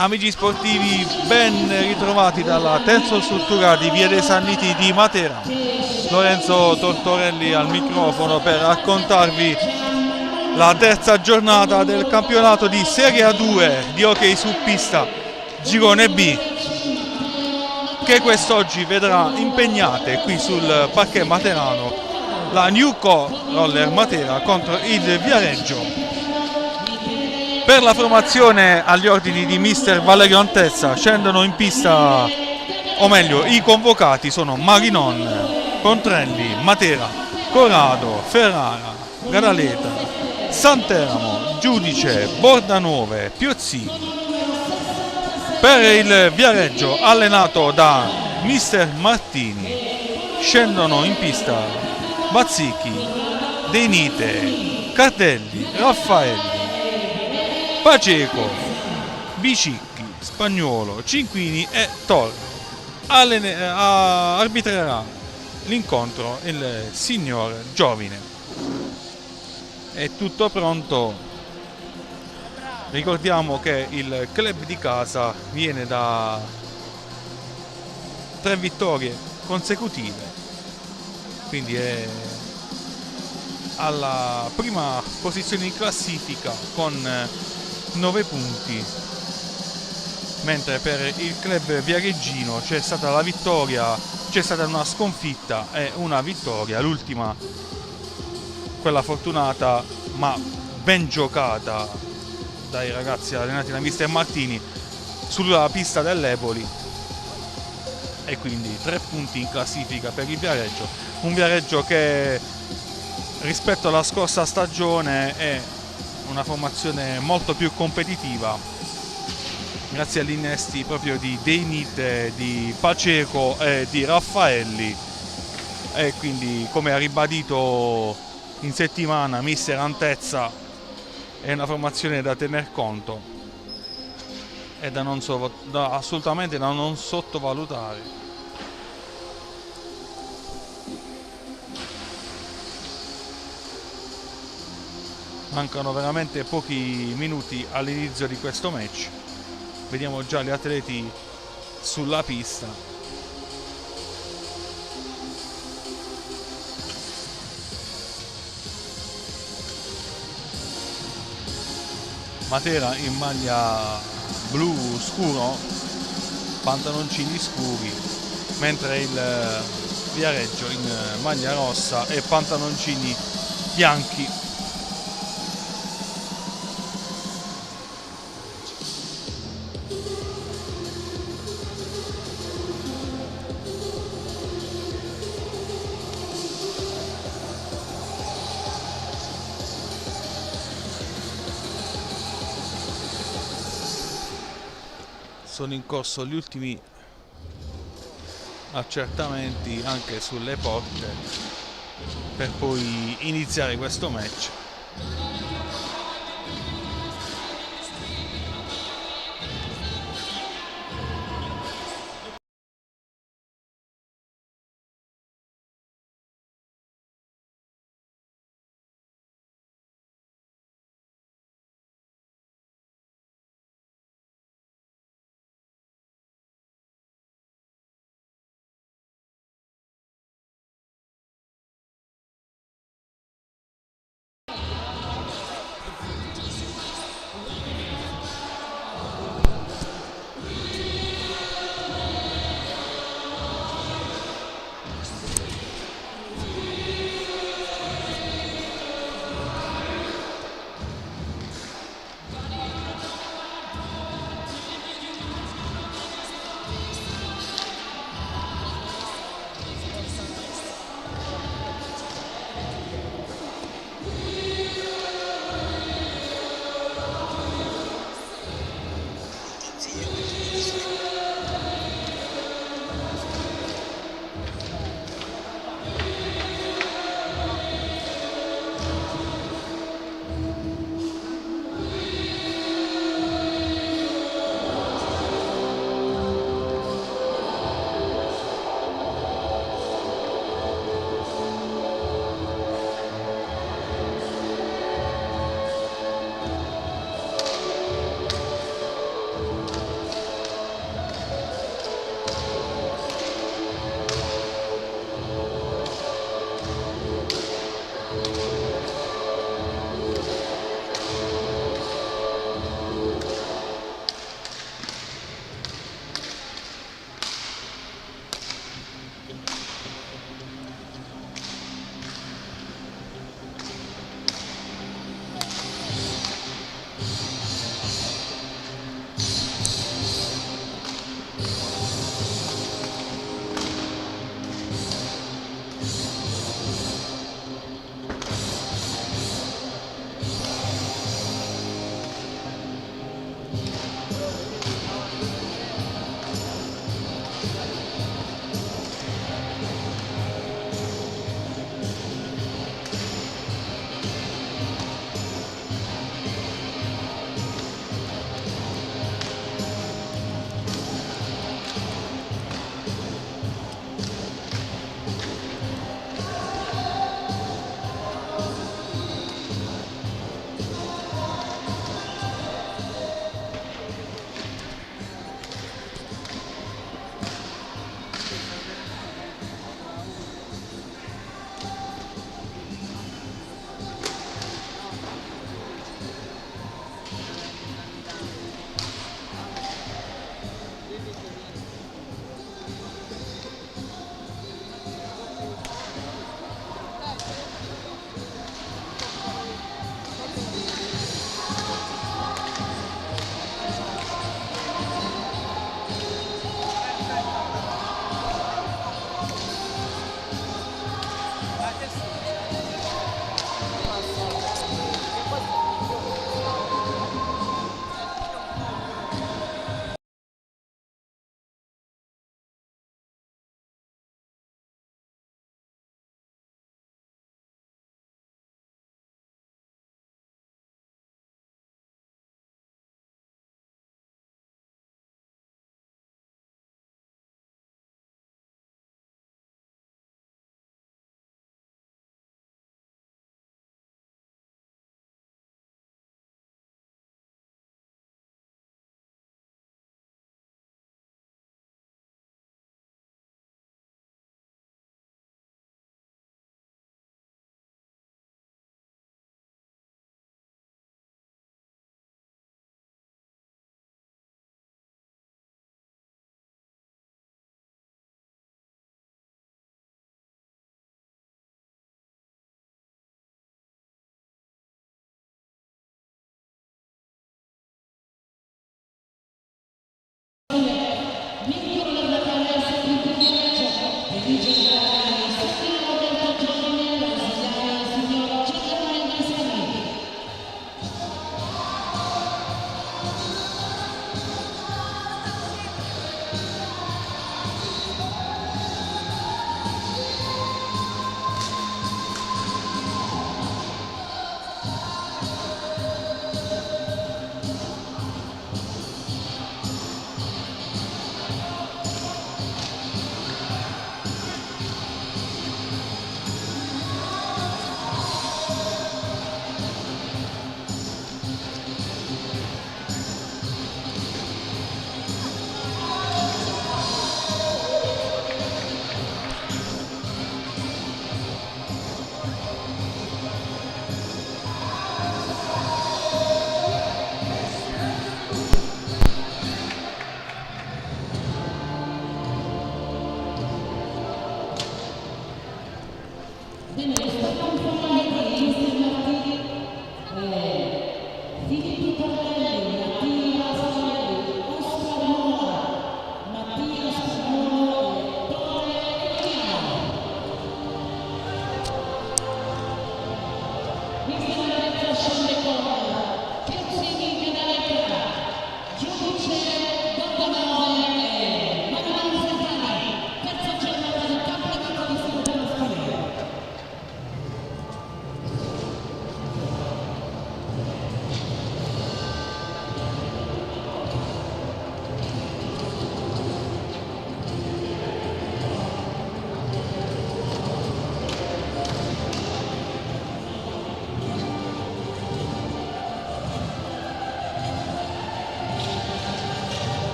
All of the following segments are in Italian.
Amici sportivi, ben ritrovati dalla terza struttura di Via dei Sanniti di Matera. Lorenzo Tortorelli al microfono per raccontarvi la terza giornata del campionato di Serie A2 di hockey su pista Girone B, che quest'oggi vedrà impegnate qui sul parquet materano la Newco Roller Matera contro il Viareggio. Per la formazione agli ordini di mister Valerio Antezza scendono in pista, o meglio i convocati sono Marinon, Contrelli, Matera, Corrado, Ferrara, Gadaleta, Santeramo, Giudice, Bordanove, Piozzini. Per il Viareggio allenato da mister Martini scendono in pista Bazzicchi, Denite, Cardelli, Raffaelli, Paceco, Bicicchi, Spagnuolo, Cinquini e Torre. Arbitrerà l'incontro il signor Giovine. È tutto pronto. Ricordiamo che il club di casa viene da 3 vittorie consecutive, quindi è alla prima posizione in classifica con 9 punti, mentre per il club viareggino c'è stata la vittoria, c'è stata una sconfitta e una vittoria, l'ultima quella fortunata ma ben giocata dai ragazzi allenati da mister Martini sulla pista dell'Eboli, e quindi 3 punti in classifica per il Viareggio, un Viareggio che rispetto alla scorsa stagione è una formazione molto più competitiva grazie agli innesti proprio di Deinite, di Paceco e di Raffaelli, e quindi, come ha ribadito in settimana mister Antezza, è una formazione da tener conto e assolutamente da non sottovalutare. Mancano veramente pochi minuti all'inizio di questo match. Vediamo già gli atleti sulla pista. Matera in maglia blu scuro, pantaloncini scuri, mentre il Viareggio in maglia rossa e pantaloncini bianchi. Sono in corso gli ultimi accertamenti anche sulle porte per poi iniziare questo match.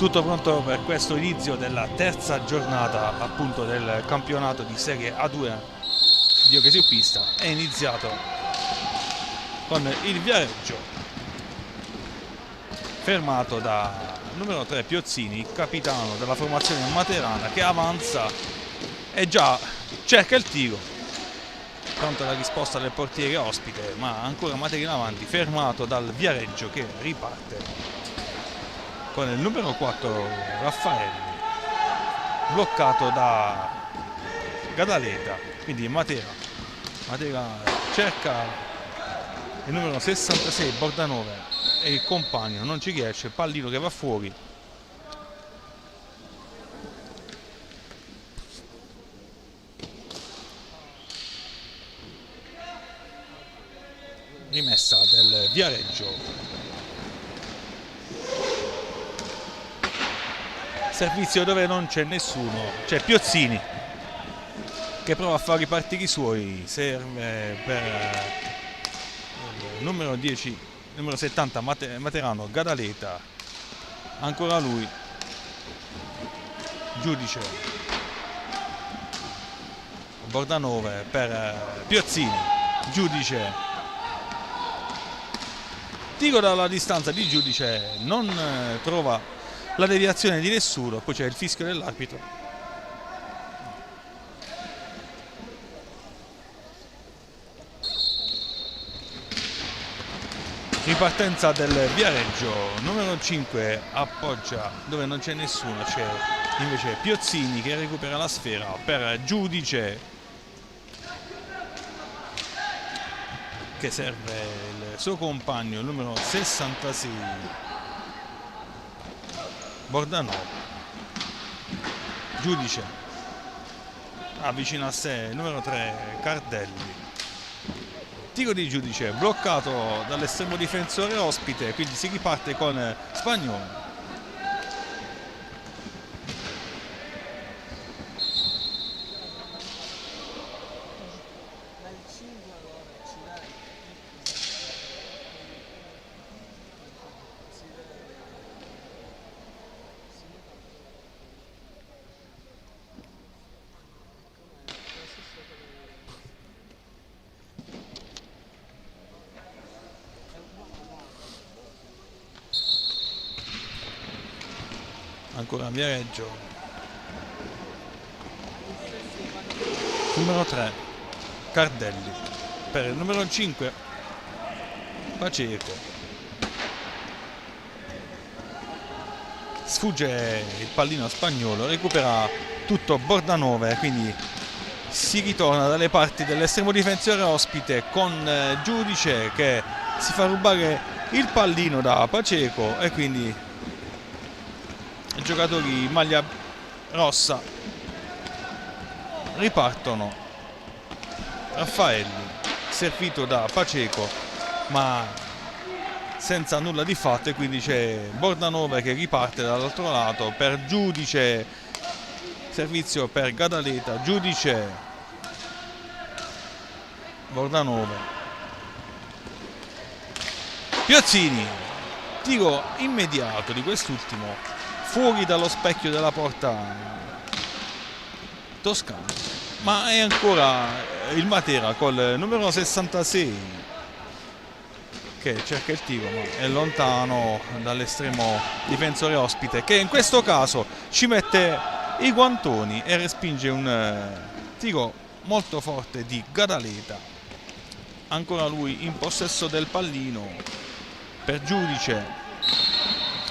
Tutto pronto per questo inizio della terza giornata appunto del campionato di Serie A2 di hockey su pista. È iniziato con il Viareggio fermato da numero 3 Piozzini, capitano della formazione materana, che avanza e già cerca il tiro. Pronta la risposta del portiere ospite, ma ancora materia in avanti, fermato dal Viareggio che riparte con il numero 4 Raffaelli, bloccato da Gadaleta, quindi Matera cerca il numero 66 Bordanove e il compagno non ci riesce, pallino che va fuori. Rimessa del Viareggio. Servizio dove non c'è nessuno, c'è Piozzini che prova a far ripartire i suoi, serve per il numero 10, numero 70 Materano, Gadaleta, ancora lui, Giudice, Bordanove per Piozzini, Giudice, tiro dalla distanza di Giudice, non trova la deviazione di nessuno, poi c'è il fischio dell'arbitro. Ripartenza del Viareggio, numero 5 appoggia dove non c'è nessuno, c'è invece Piozzini che recupera la sfera per Giudice, che serve il suo compagno, il numero 66 Bordanove. Giudice avvicina a sé il numero 3 Cardelli, tiro di Giudice bloccato dall'estremo difensore ospite, quindi si riparte con Spagnolo. Ancora Viareggio, numero 3 Cardelli per il numero 5 Paceco, sfugge il pallino Spagnolo, recupera tutto Bordanove, quindi si ritorna dalle parti dell'estremo difensore ospite con Giudice che si fa rubare il pallino da Paceco e quindi i giocatori in maglia rossa ripartono. Raffaelli servito da Paceco ma senza nulla di fatto, e quindi c'è Bordanove che riparte dall'altro lato per Giudice, servizio per Gadaleta, Giudice, Bordanove, Piozzini, tiro immediato di quest'ultimo fuori dallo specchio della porta toscana, ma è ancora il Matera col numero 66 che cerca il tiro, ma è lontano dall'estremo difensore ospite, che in questo caso ci mette i guantoni e respinge un tiro molto forte di Gadaleta. Ancora lui in possesso del pallino per Giudice,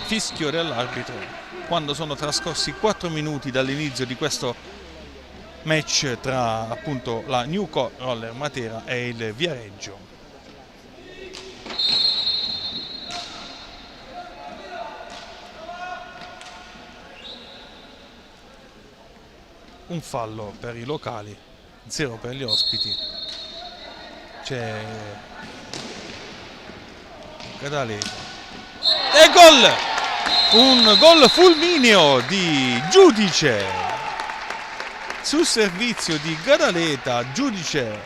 fischio dell'arbitro quando sono trascorsi 4 minuti dall'inizio di questo match tra appunto la New Roller Matera e il Viareggio. Un fallo per i locali, 0 per gli ospiti. C'è Gadaleta e gol! Un gol fulmineo di Giudice sul servizio di Gadaleta. Giudice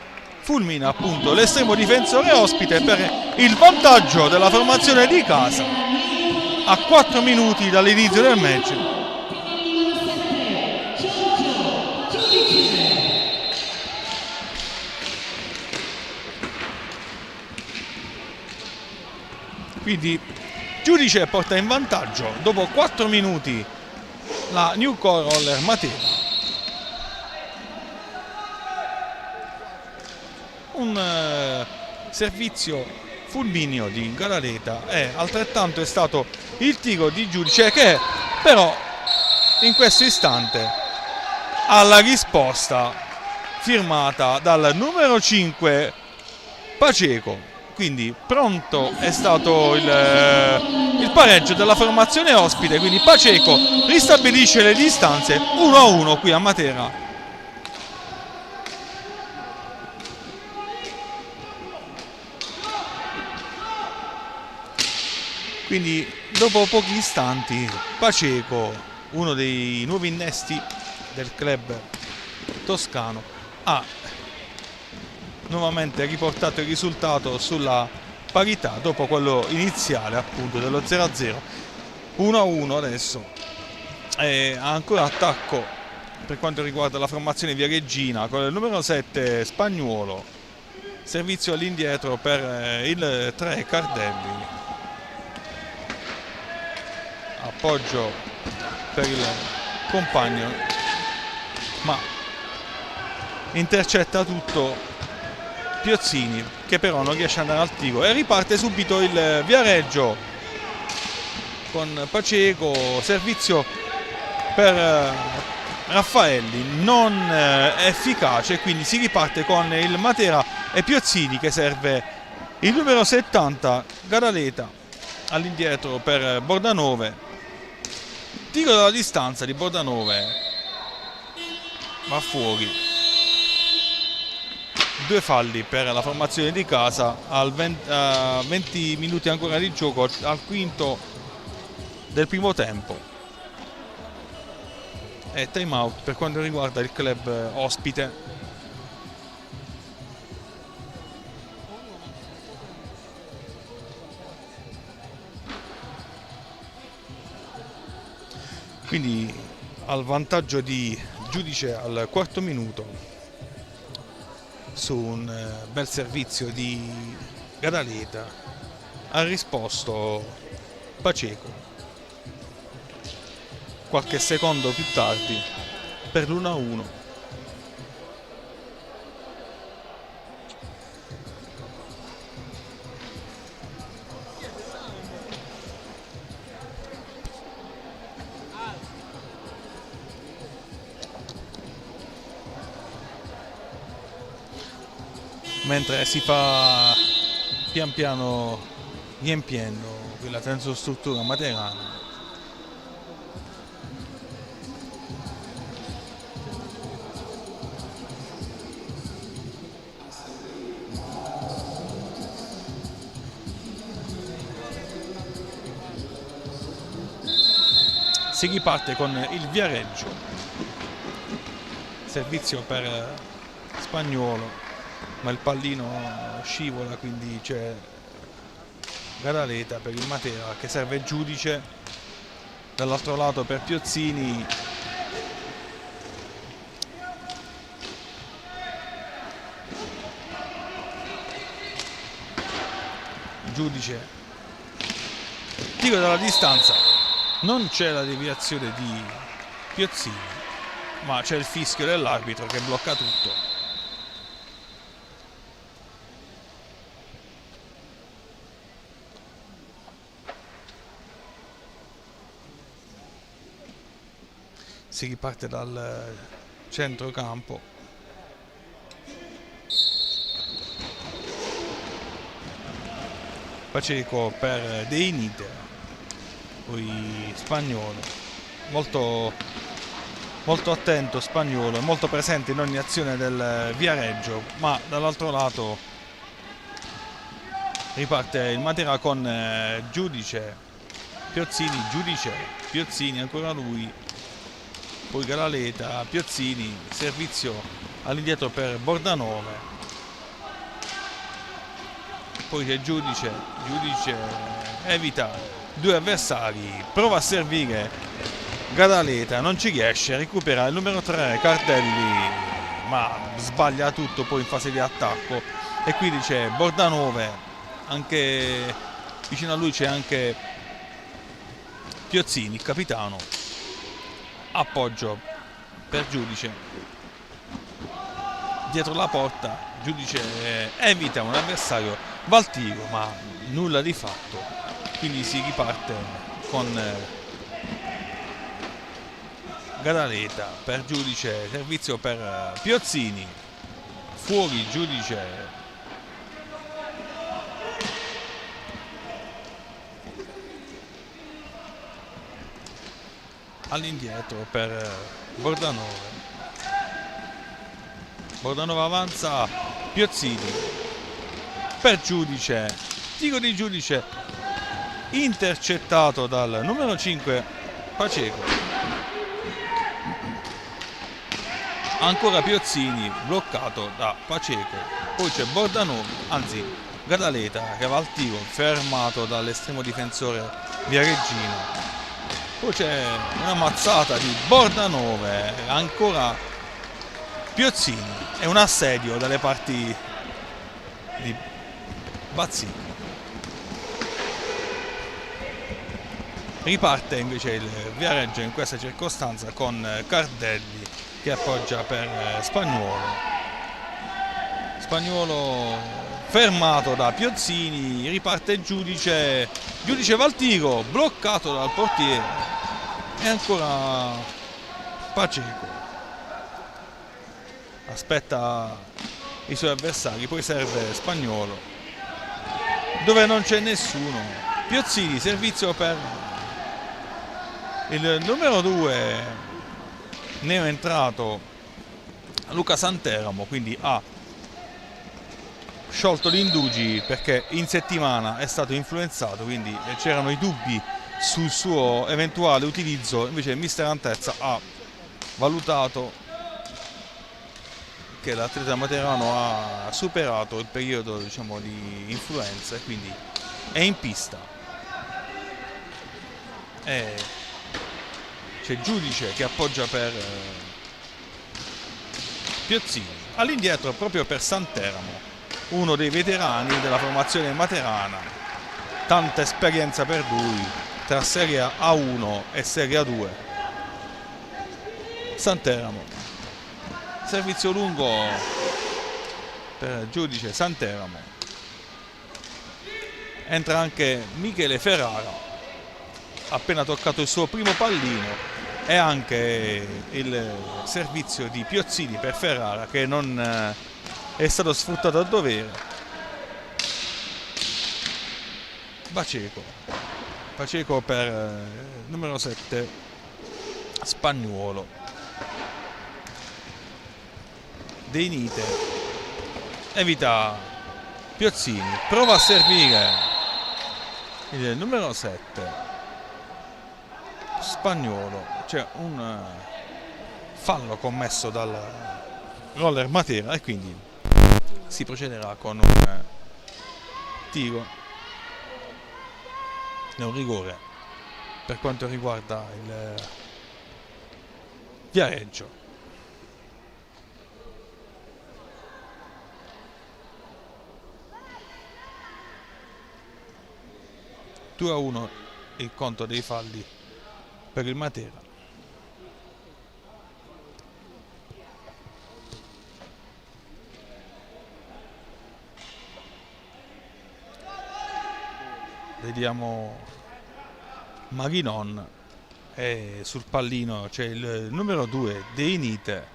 fulmina appunto l'estremo difensore ospite per il vantaggio della formazione di casa. a 4 minuti dall'inizio del match. Quindi Giudice porta in vantaggio dopo 4 minuti la New Core Roller Matera. Un servizio fulmineo di Galareta, e altrettanto è stato il tiro di Giudice, che però in questo istante ha la risposta firmata dal numero 5 Paceco. Quindi pronto è stato il pareggio della formazione ospite, quindi Paceco ristabilisce le distanze 1-1 qui a Matera. Quindi dopo pochi istanti Paceco, uno dei nuovi innesti del club toscano, ha nuovamente riportato il risultato sulla parità dopo quello iniziale, appunto, dello 0-0. 1-1 adesso, e ha ancora attacco per quanto riguarda la formazione viareggina con il numero 7 Spagnuolo, servizio all'indietro per il 3 Cardelli, appoggio per il compagno, ma intercetta tutto Piozzini, che però non riesce ad andare al tiro, e riparte subito il Viareggio con Paceco, servizio per Raffaelli non efficace, quindi si riparte con il Matera e Piozzini che serve il numero 70 Gadaleta all'indietro per Bordanove. Tiro dalla distanza di Bordanove, va fuori. 2 falli per la formazione di casa a 20 minuti ancora di gioco, al quinto del primo tempo, e time out per quanto riguarda il club ospite. Quindi al vantaggio di Giudice al quarto minuto su un bel servizio di Gadaleta ha risposto Paceco qualche secondo più tardi per l'1-1. Mentre si fa pian piano riempiendo quella tensostruttura materana, si riparte con il Viareggio, servizio per Spagnuolo, ma il pallino scivola, quindi c'è Gadaleta per il Matera che serve Giudice, dall'altro lato per Piozzini, Giudice, tiro dalla distanza, non c'è la deviazione di Piozzini, ma c'è il fischio dell'arbitro che blocca tutto. Si riparte dal centrocampo, Paceco per De Initer, poi Spagnuolo, molto attento Spagnuolo, molto presente in ogni azione del Viareggio, ma dall'altro lato riparte il Matera con Giudice, Piozzini, Giudice, Piozzini, ancora lui, poi Gadaleta, Piozzini, servizio all'indietro per Bordanove, poi c'è Giudice evita due avversari, prova a servire Gadaleta, non ci riesce, recupera il numero 3 Cardelli, ma sbaglia tutto poi in fase di attacco, e quindi c'è Bordanove, anche vicino a lui c'è anche Piozzini, il capitano. Appoggio per Giudice dietro la porta, Giudice evita un avversario Valtigo, ma nulla di fatto, quindi si riparte con Gadaleta per Giudice, servizio per Piozzini, fuori Giudice, all'indietro per Bordanove. Bordanove avanza, Piozzini per Giudice, tiro di Giudice intercettato dal numero 5 Paceco. Ancora Piozzini bloccato da Paceco, poi c'è Bordanove, anzi Gadaleta che va al tiro, fermato dall'estremo difensore Viareggino. Poi c'è una mazzata di Bordanove, ancora Piozzini, e un assedio dalle parti di Bazzini. Riparte invece il Viareggio in questa circostanza con Cardelli che appoggia per Spagnuolo. Spagnuolo fermato da Piozzini, riparte Giudice, Giudice va al tiro, bloccato dal portiere, e ancora Paceco aspetta i suoi avversari, poi serve Spagnuolo dove non c'è nessuno. Piozzini, servizio per il numero 2 neoentrato Luca Santeramo, quindi ha sciolto gli indugi perché in settimana è stato influenzato, quindi c'erano i dubbi sul suo eventuale utilizzo. Invece il mister Antezza ha valutato che l'atleta materano ha superato il periodo, diciamo, di influenza e quindi è in pista. E c'è Giudice che appoggia per Piozzini, all'indietro proprio per Santeramo, uno dei veterani della formazione materana, tanta esperienza per lui tra Serie A1 e Serie A2. Santeramo, servizio lungo per Giudice, Santeramo, entra anche Michele Ferrara, appena toccato il suo primo pallino, e anche il servizio di Piozzini per Ferrara che non è stato sfruttato a dovere. Paceco per numero 7 Spagnuolo. De Nite evita Piozzini, prova a servire il numero 7 Spagnuolo. C'è un fallo commesso dal roller Matera e quindi si procederà con un tiro e un rigore per quanto riguarda il Viareggio. Due a 1 il conto dei falli per il Matera. Vediamo Marinon, e sul pallino c'è il numero 2 De Nite.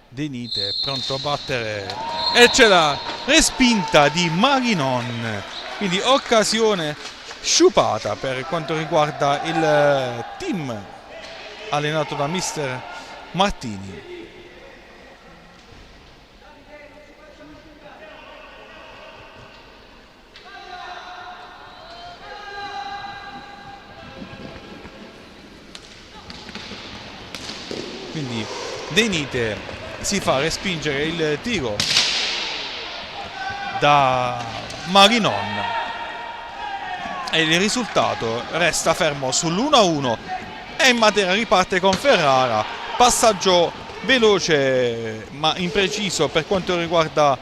De Nite pronto a battere e c'è la respinta di Marinon, quindi occasione sciupata per quanto riguarda il team allenato da mister Martini. Quindi De Nite si fa respingere il tiro da Marinon e il risultato resta fermo sull'1-1 e Matera riparte con Ferrara. Passaggio veloce ma impreciso per quanto riguarda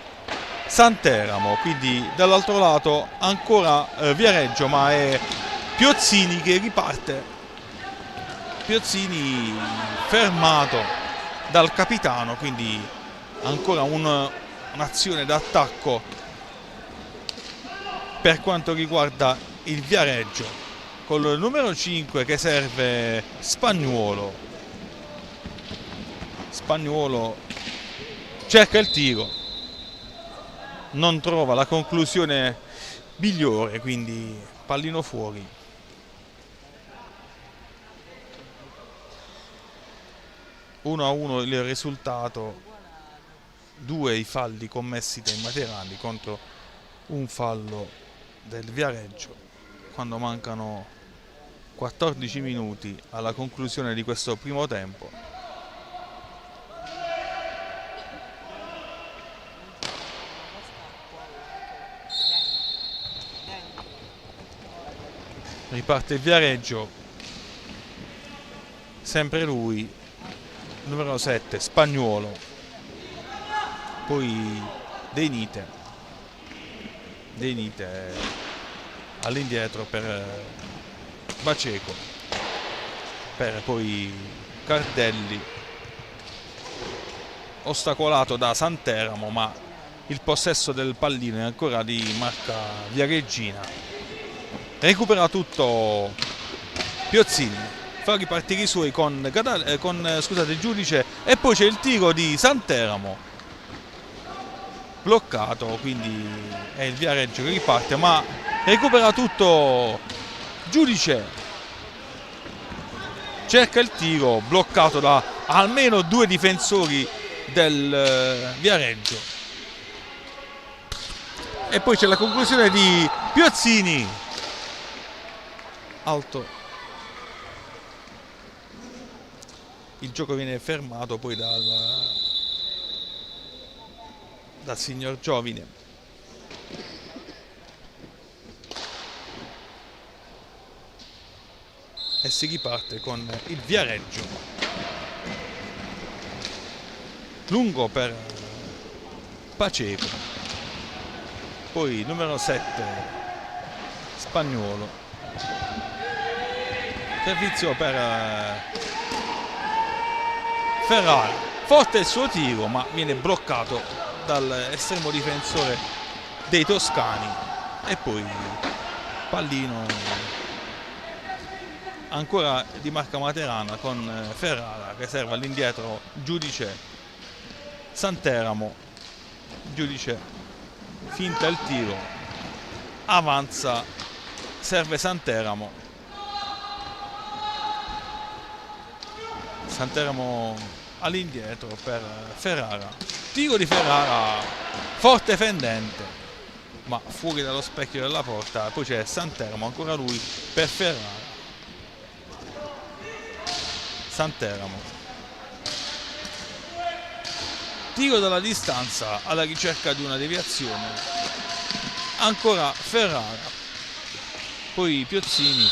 Santeramo, quindi dall'altro lato ancora Viareggio, ma è Piozzini che riparte. Piozzini fermato dal capitano, quindi ancora un'azione d'attacco per quanto riguarda il Viareggio, con il numero 5 che serve Spagnuolo. Spagnuolo cerca il tiro, non trova la conclusione migliore, quindi pallino fuori. Uno a uno il risultato, 2 i falli commessi dai materani contro un fallo del Viareggio, quando mancano 14 minuti alla conclusione di questo primo tempo. Riparte il Viareggio, sempre lui, numero 7 Spagnuolo, poi De Nite all'indietro per Paceco, per poi Cardelli, ostacolato da Santeramo, ma il possesso del pallino è ancora di marca viareggina. Recupera tutto Piozzini, fa ripartire i suoi con Giudice, e poi c'è il tiro di Santeramo bloccato, quindi è il Viareggio che riparte, ma recupera tutto Giudice, cerca il tiro bloccato da almeno 2 difensori del Viareggio, e poi c'è la conclusione di Piozzini, alto. Il gioco viene fermato poi dal signor Giovine. E si riparte con il Viareggio. Lungo per Paceco. Poi numero 7 Spagnuolo. Servizio per Ferrara. Forte il suo tiro, ma viene bloccato dall'estremo difensore dei toscani, e poi pallino ancora di marca materana con Ferrara che serve all'indietro Giudice. Santeramo, Giudice finta il tiro, avanza, serve Santeramo all'indietro per Ferrara. Tiro di Ferrara forte fendente, ma fuori dallo specchio della porta. Poi c'è Santeramo, ancora lui per Ferrara. Santeramo, tiro dalla distanza alla ricerca di una deviazione, ancora Ferrara, poi Piozzini,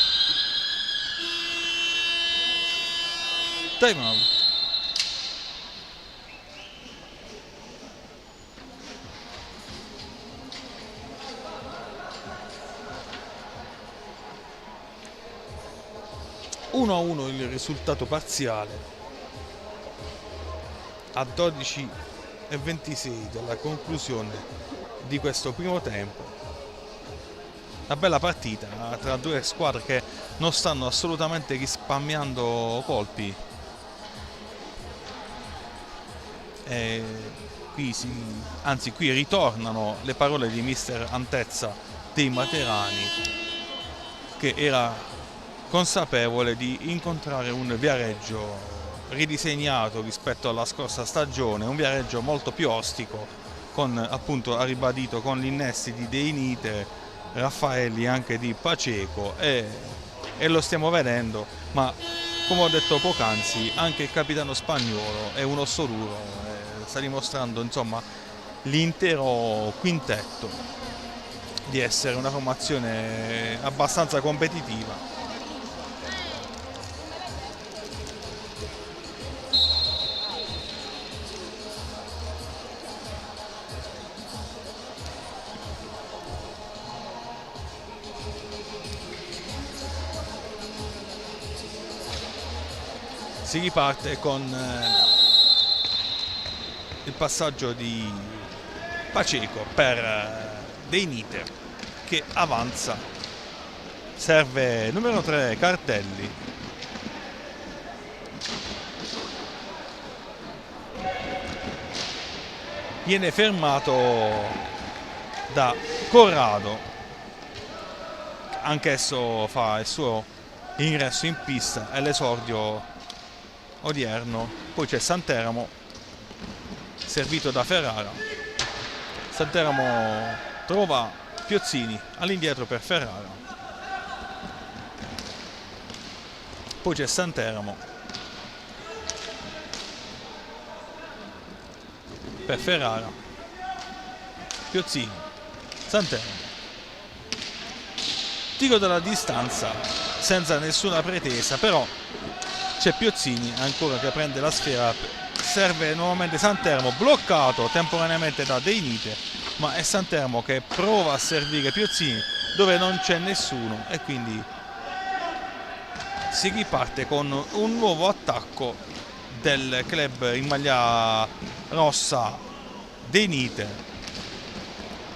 time out. Uno a uno il risultato parziale a 12:26 dalla conclusione di questo primo tempo. Una bella partita tra 2 squadre che non stanno assolutamente risparmiando colpi. E qui ritornano le parole di mister Antezza dei materani, che era consapevole di incontrare un Viareggio ridisegnato rispetto alla scorsa stagione, un Viareggio molto più ostico, con, appunto, ha ribadito, con gli innesti di De Nite, Raffaelli, anche di Paceco, e lo stiamo vedendo, ma come ho detto poc'anzi, anche il capitano spagnolo è un osso duro, sta dimostrando insomma l'intero quintetto di essere una formazione abbastanza competitiva. Si riparte con il passaggio di Pacheco per Deinite che avanza, serve numero 3 Cardelli, viene fermato da Corrado, anch'esso fa il suo ingresso in pista, è l'esordio odierno. Poi c'è Santeramo servito da Ferrara. Santeramo trova Piozzini all'indietro per Ferrara, poi c'è Santeramo per Ferrara, Piozzini, Santeramo, tiro dalla distanza senza nessuna pretesa, però c'è Piozzini ancora che prende la sfera, serve nuovamente Santeramo, bloccato temporaneamente da Deinite, ma è Santeramo che prova a servire Piozzini dove non c'è nessuno e quindi si riparte con un nuovo attacco del club in maglia rossa Deinite.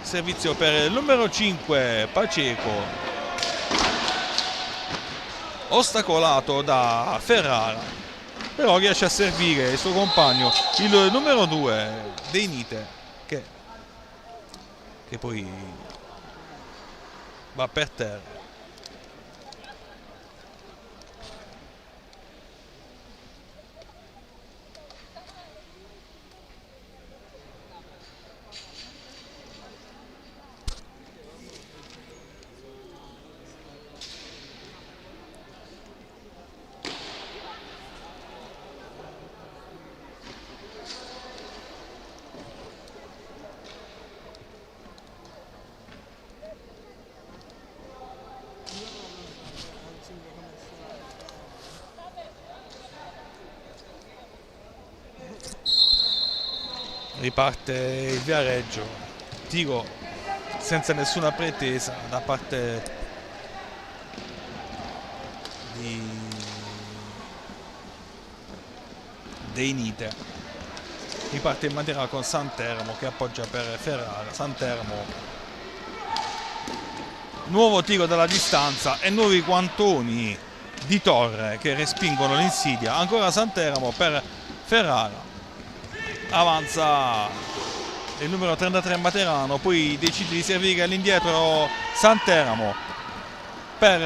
Servizio per il numero 5 Pacheco, ostacolato da Ferrara, però riesce a servire il suo compagno, il numero 2 Deinite, che poi va per terra. Riparte il Viareggio, tiro senza nessuna pretesa da parte di Deinite. Riparte in maniera con Santeramo che appoggia per Ferrara. Santeramo, nuovo tiro dalla distanza e nuovi guantoni di Torre che respingono l'insidia. Ancora Santeramo per Ferrara, avanza il numero 33 Materano, poi decide di servire all'indietro Santeramo per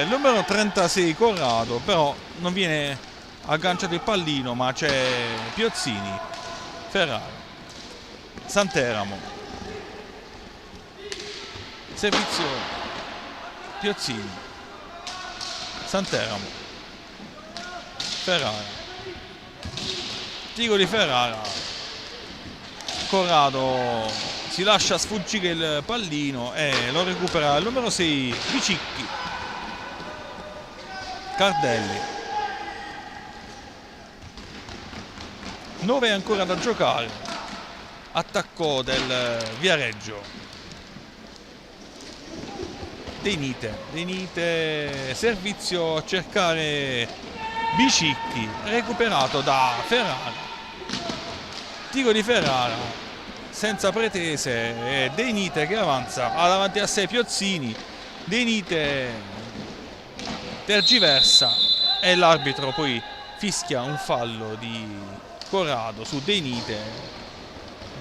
il numero 36 Corrado, però non viene agganciato il pallino, ma c'è Piozzini. Ferrara, Santeramo, servizio Piozzini, Santeramo, Ferrara, tiro di Ferrara. Corrado si lascia sfuggire il pallino e lo recupera il numero 6 Bicicchi. Cardelli, 9 ancora da giocare, attacco del Viareggio. Deinite, servizio a cercare Bicicchi, recuperato da Ferrara. Tiro di Ferrara senza pretese, Deinite che avanza, ha davanti a sé Piozzini, Deinite tergiversa e l'arbitro poi fischia un fallo di Corrado su Deinite.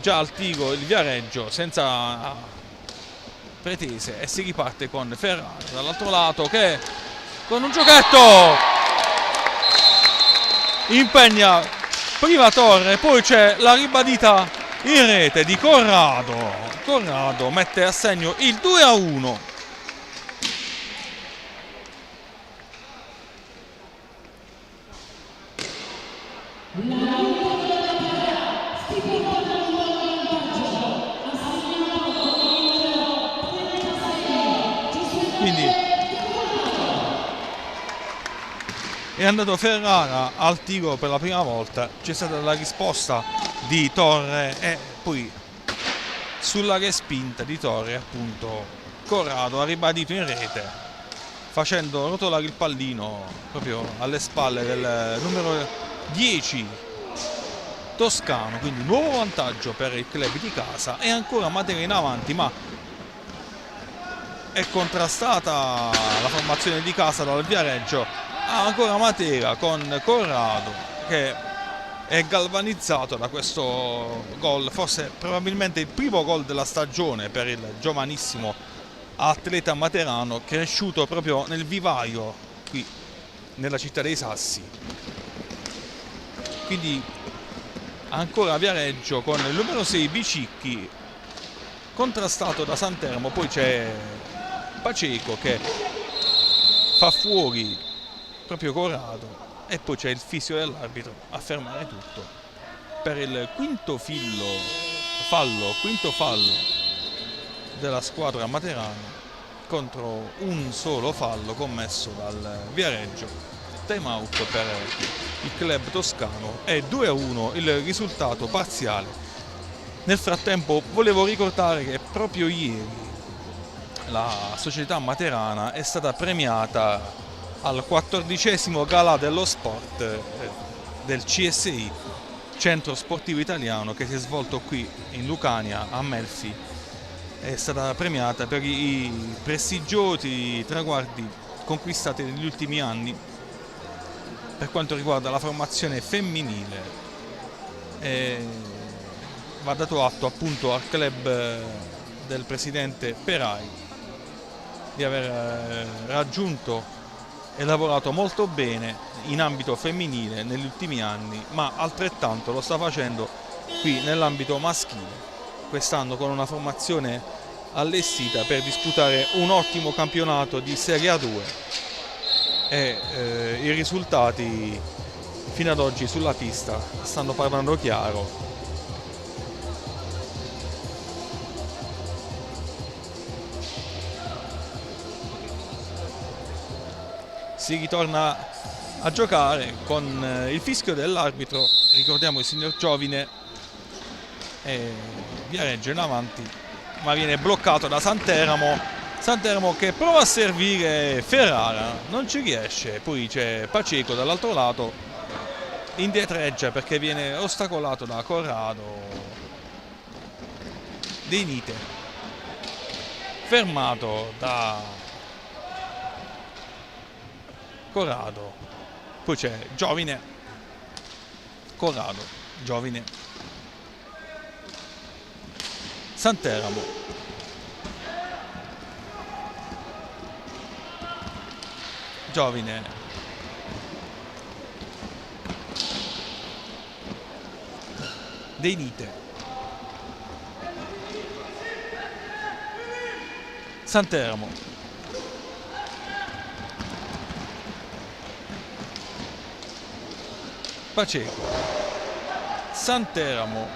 Già al tiro il Viareggio senza pretese e si riparte con Ferrara dall'altro lato che con un giochetto impegna prima Torre, poi c'è la ribadita in rete di Corrado. Corrado mette a segno il 2-1. quindi è andato Ferrara al tiro per la prima volta, c'è stata la risposta di Torre e poi sulla respinta di Torre appunto Corrado ha ribadito in rete facendo rotolare il pallino proprio alle spalle del numero 10 toscano, quindi nuovo vantaggio per il club di casa e ancora Matera in avanti, ma è contrastata la formazione di casa dal Viareggio. Ancora Matera con Corrado che è galvanizzato da questo gol, forse probabilmente il primo gol della stagione per il giovanissimo atleta materano cresciuto proprio nel vivaio qui nella città dei Sassi. Quindi ancora Viareggio con il numero 6 Bicicchi contrastato da Santermo, poi c'è Paceco che fa fuori proprio Corrado e poi c'è il fischio dell'arbitro a fermare tutto per il quinto fallo della squadra materana contro un solo fallo commesso dal Viareggio. Time out per il club toscano e 2-1 il risultato parziale. Nel frattempo volevo ricordare che proprio ieri la società materana è stata premiata al 14° Galà dello Sport del CSI, Centro Sportivo Italiano, che si è svolto qui in Lucania, a Melfi. È stata premiata per i prestigiosi traguardi conquistati negli ultimi anni per quanto riguarda la formazione femminile. Va dato atto appunto al club del presidente Perai di aver raggiunto e lavorato molto bene in ambito femminile negli ultimi anni, ma altrettanto lo sta facendo qui nell'ambito maschile, quest'anno con una formazione allestita per disputare un ottimo campionato di Serie A2 e i risultati fino ad oggi sulla pista stanno parlando chiaro. Si ritorna a giocare con il fischio dell'arbitro, ricordiamo il signor Giovine, e Viareggio in avanti, ma viene bloccato da Santeramo che prova a servire Ferrara, non ci riesce, poi c'è Paceco dall'altro lato, indietreggia perché viene ostacolato da Corrado, De Nite, fermato da Corrado, poi c'è Giovine, Corrado, Giovine, Santeramo, Giovine, De Nite, Santeramo, Paceco, Santeramo,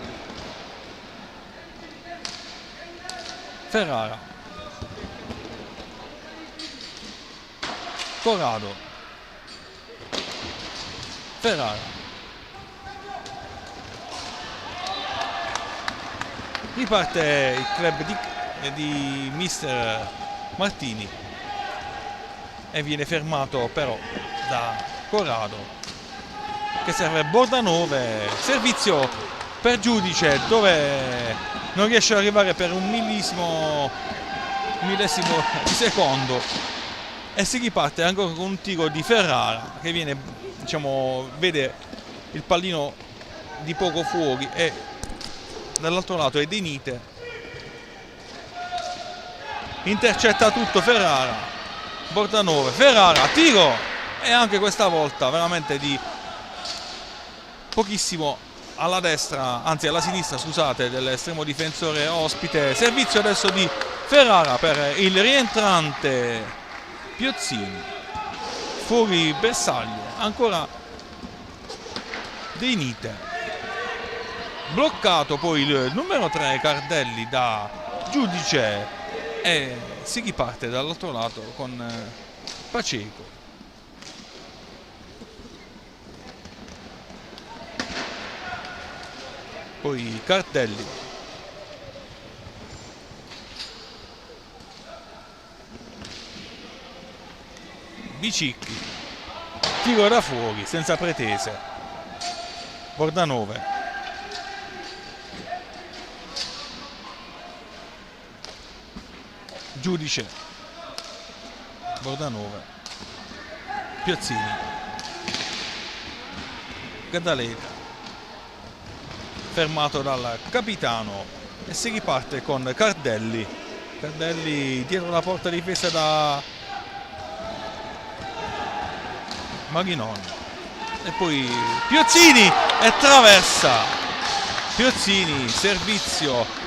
Ferrara, Corrado, Ferrara, riparte il club di mister Martini e viene fermato però da Corrado, che serve Bordanove, servizio per Giudice dove non riesce ad arrivare per un millesimo di secondo e si riparte ancora con un tiro di Ferrara che viene, diciamo, vede il pallino di poco fuori e dall'altro lato è De Nite, intercetta tutto Ferrara, Bordanove, Ferrara, tiro e anche questa volta veramente di pochissimo alla destra, anzi alla sinistra, scusate, dell'estremo difensore ospite. Servizio adesso di Ferrara per il rientrante Piozzini, fuori bersaglio, ancora De Nite, bloccato poi il numero 3 Cardelli da Giudice e si riparte dall'altro lato con Paceco, poi Cardelli, Bicicchi, tiro da fuori senza pretese, Bordanove, Giudice, Bordanove, Piozzini, Gadaleta, fermato dal capitano, e si riparte con Cardelli dietro la porta difesa da Marinoni, e poi Piozzini e traversa. Piozzini, servizio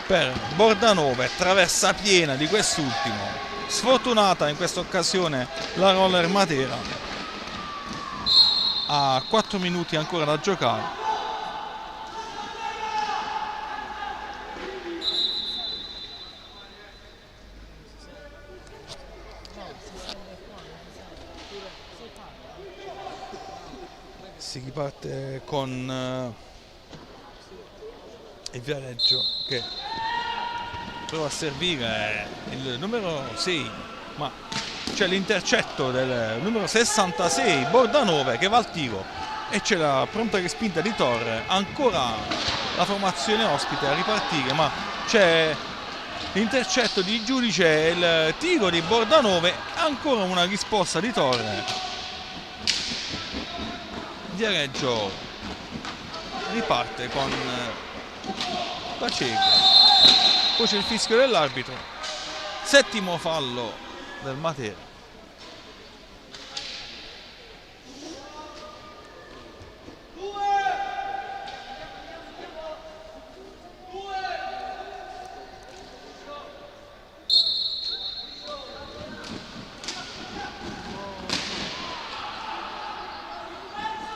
per Bordanove, traversa piena di quest'ultimo, sfortunata in questa occasione la Roller Matera. A 4 minuti ancora da giocare. Si riparte con il Viareggio che prova a servire il numero 6, ma c'è l'intercetto del numero 66 Bordanove che va al tiro, e c'è la pronta respinta di Torre. Ancora la formazione ospite a ripartire, ma c'è l'intercetto di Giudice e il tiro di Bordanove. Ancora una risposta di Torre. Viareggio riparte con Paceco, poi c'è il fischio dell'arbitro, settimo fallo del Matera.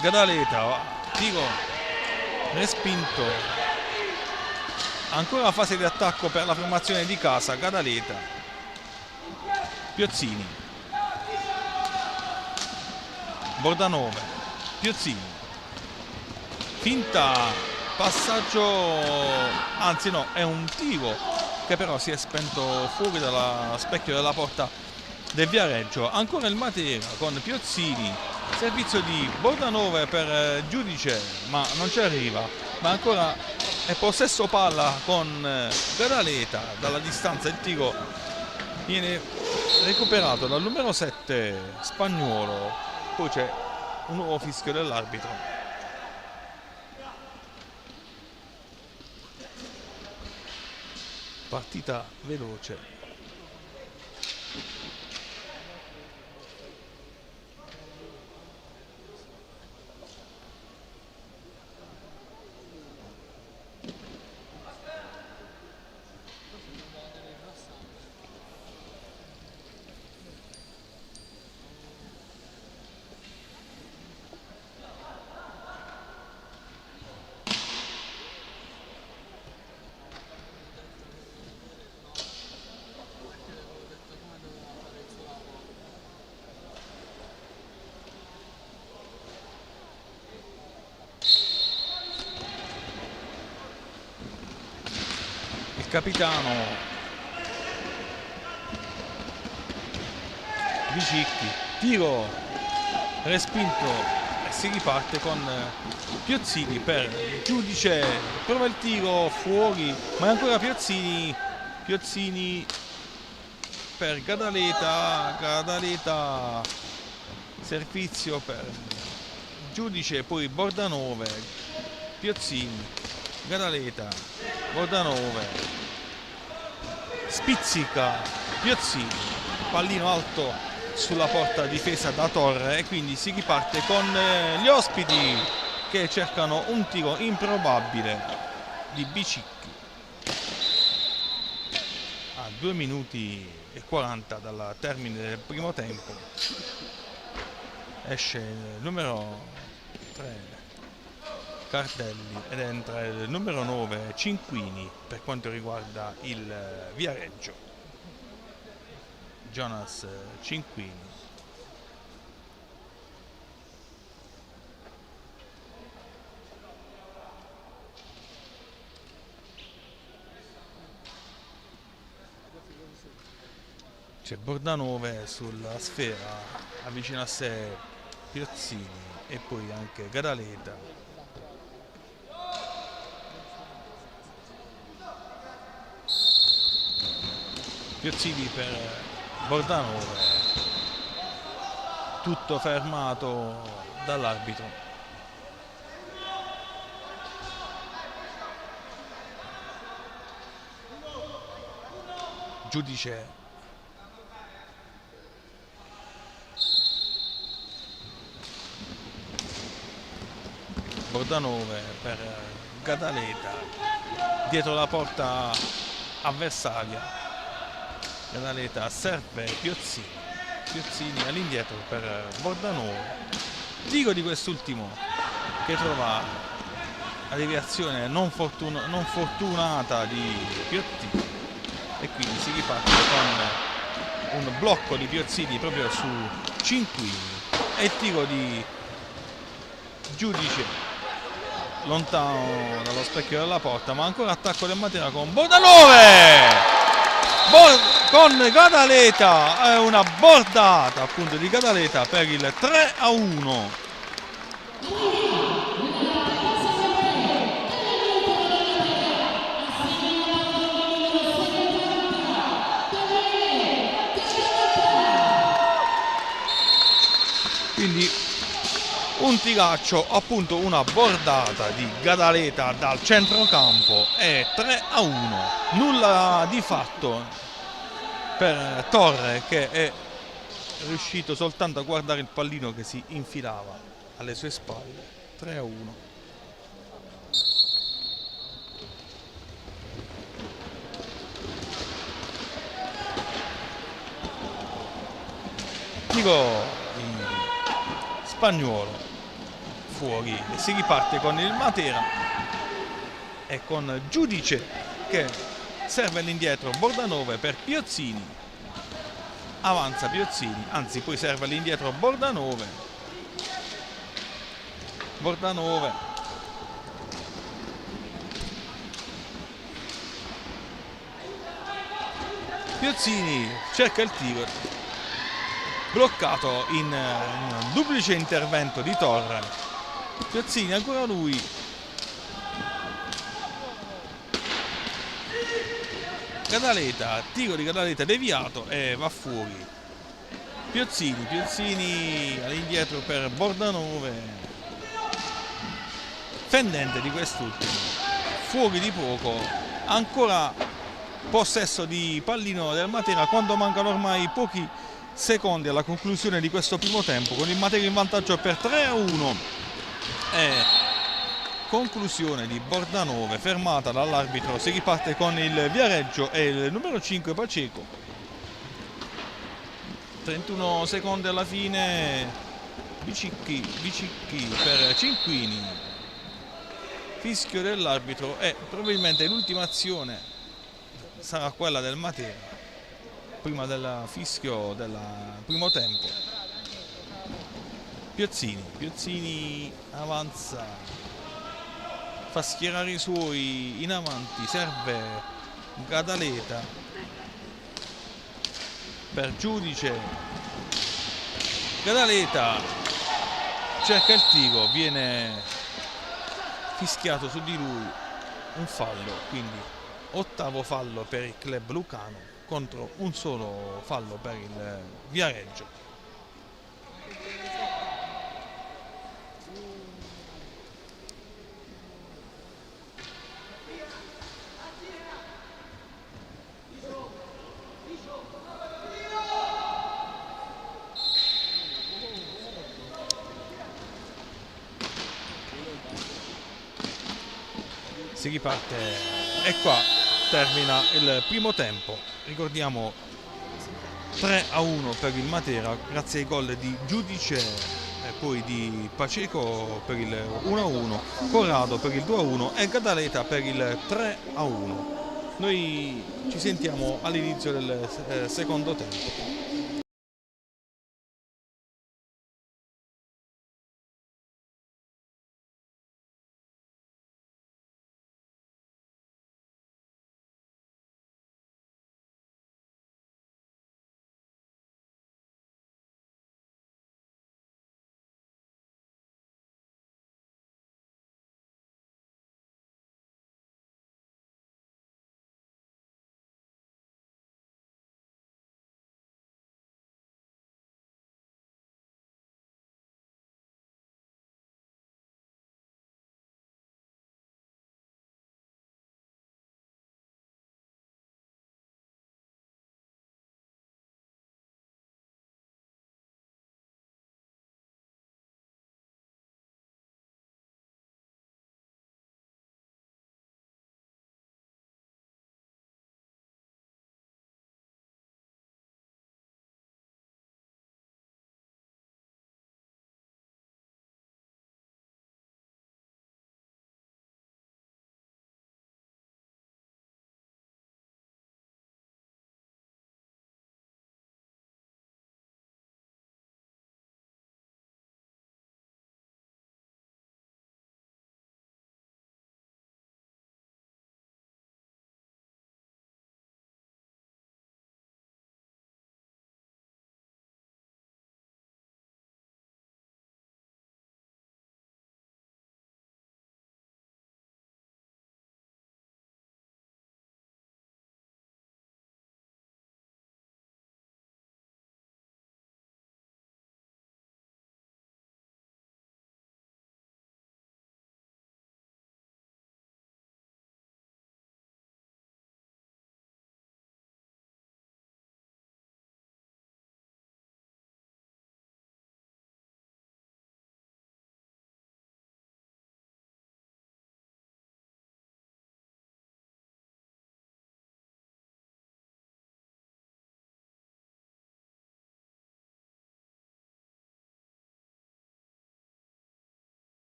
Gadaleta, tiro respinto, ancora la fase di attacco per la formazione di casa. Gadaleta, Piozzini, Bordanove, Piozzini, finta passaggio, anzi no, è un tiro che però si è spento fuori dalla specchio della porta del Viareggio. Ancora il Matera con Piozzini, servizio di Bordanove per Giudice, ma non ci arriva, ma ancora è possesso palla con Gadaleta dalla distanza. Il tiro viene recuperato dal numero 7 Spagnuolo, poi c'è un nuovo fischio dell'arbitro. Partita veloce. Capitano Bicicchi, tiro respinto, e si riparte con Piozzini per Giudice, prova il tiro fuori, ma è ancora Piozzini per Gadaleta, servizio per Giudice, poi Bordanove, Piozzini, Gadaleta, Bordanove, spizzica Piozzini, pallino alto sulla porta difesa da Torre, e quindi si riparte con gli ospiti che cercano un tiro improbabile di Bicicchi. A 2 minuti e 40 dal termine del primo tempo esce il numero 3 Cardelli ed entra il numero 9 Cinquini per quanto riguarda il Viareggio. Jonas Cinquini. C'è Bordanove sulla sfera, avvicina a sé Piozzini e poi anche Gadaleta. Piozzini per Bordanove, tutto fermato dall'arbitro. Giudice Bordanove per Gadaleta dietro la porta avversaria. Gadaleta serve Piozzini, Piozzini all'indietro per Bordanove, tiro di quest'ultimo che trova la deviazione non fortunata di Piozzini e quindi si riparte con un blocco di Piozzini proprio su Cinquini e il tiro di Giudice lontano dallo specchio della porta, ma ancora attacco del Matera con Bordanove con Gadaleta, è una bordata appunto di Gadaleta per il 3-1. Quindi un tiraccio, appunto una bordata di Gadaleta dal centrocampo e 3-1. Nulla di fatto per Torre, che è riuscito soltanto a guardare il pallino che si infilava alle sue spalle. 3-1. Tiro Spagnuolo fuori e si riparte con il Matera e con Giudice che serve all'indietro Bordanove per Piozzini, avanza Piozzini, anzi poi serve all'indietro Bordanove, Piozzini cerca il tiro, bloccato in un duplice intervento di Torre. Piozzini ancora lui, Gadaleta, tiro di Gadaleta deviato e va fuori. Piozzini all'indietro per Bordanove, fendente di quest'ultimo, fuori di poco, ancora possesso di pallino del Matera quando mancano ormai pochi secondi alla conclusione di questo primo tempo, con il Matera in vantaggio per 3-1 e conclusione di Bordanove fermata dall'arbitro. Si riparte con il Viareggio e il numero 5 Paceco. 31 secondi alla fine, Bicicchi per Cinquini, fischio dell'arbitro e probabilmente l'ultima azione sarà quella del Matera prima del fischio del primo tempo. Piozzini avanza, fa schierare i suoi in avanti, serve Gadaleta per Giudice, Gadaleta cerca il tiro, viene fischiato su di lui un fallo, quindi ottavo fallo per il club lucano contro un solo fallo per il Viareggio. Si riparte e qua termina il primo tempo. Ricordiamo 3-1 per il Matera grazie ai gol di Giudice e poi di Paceco per il 1-1, Corrado per il 2-1 e Gadaleta per il 3-1. Noi ci sentiamo all'inizio del secondo tempo.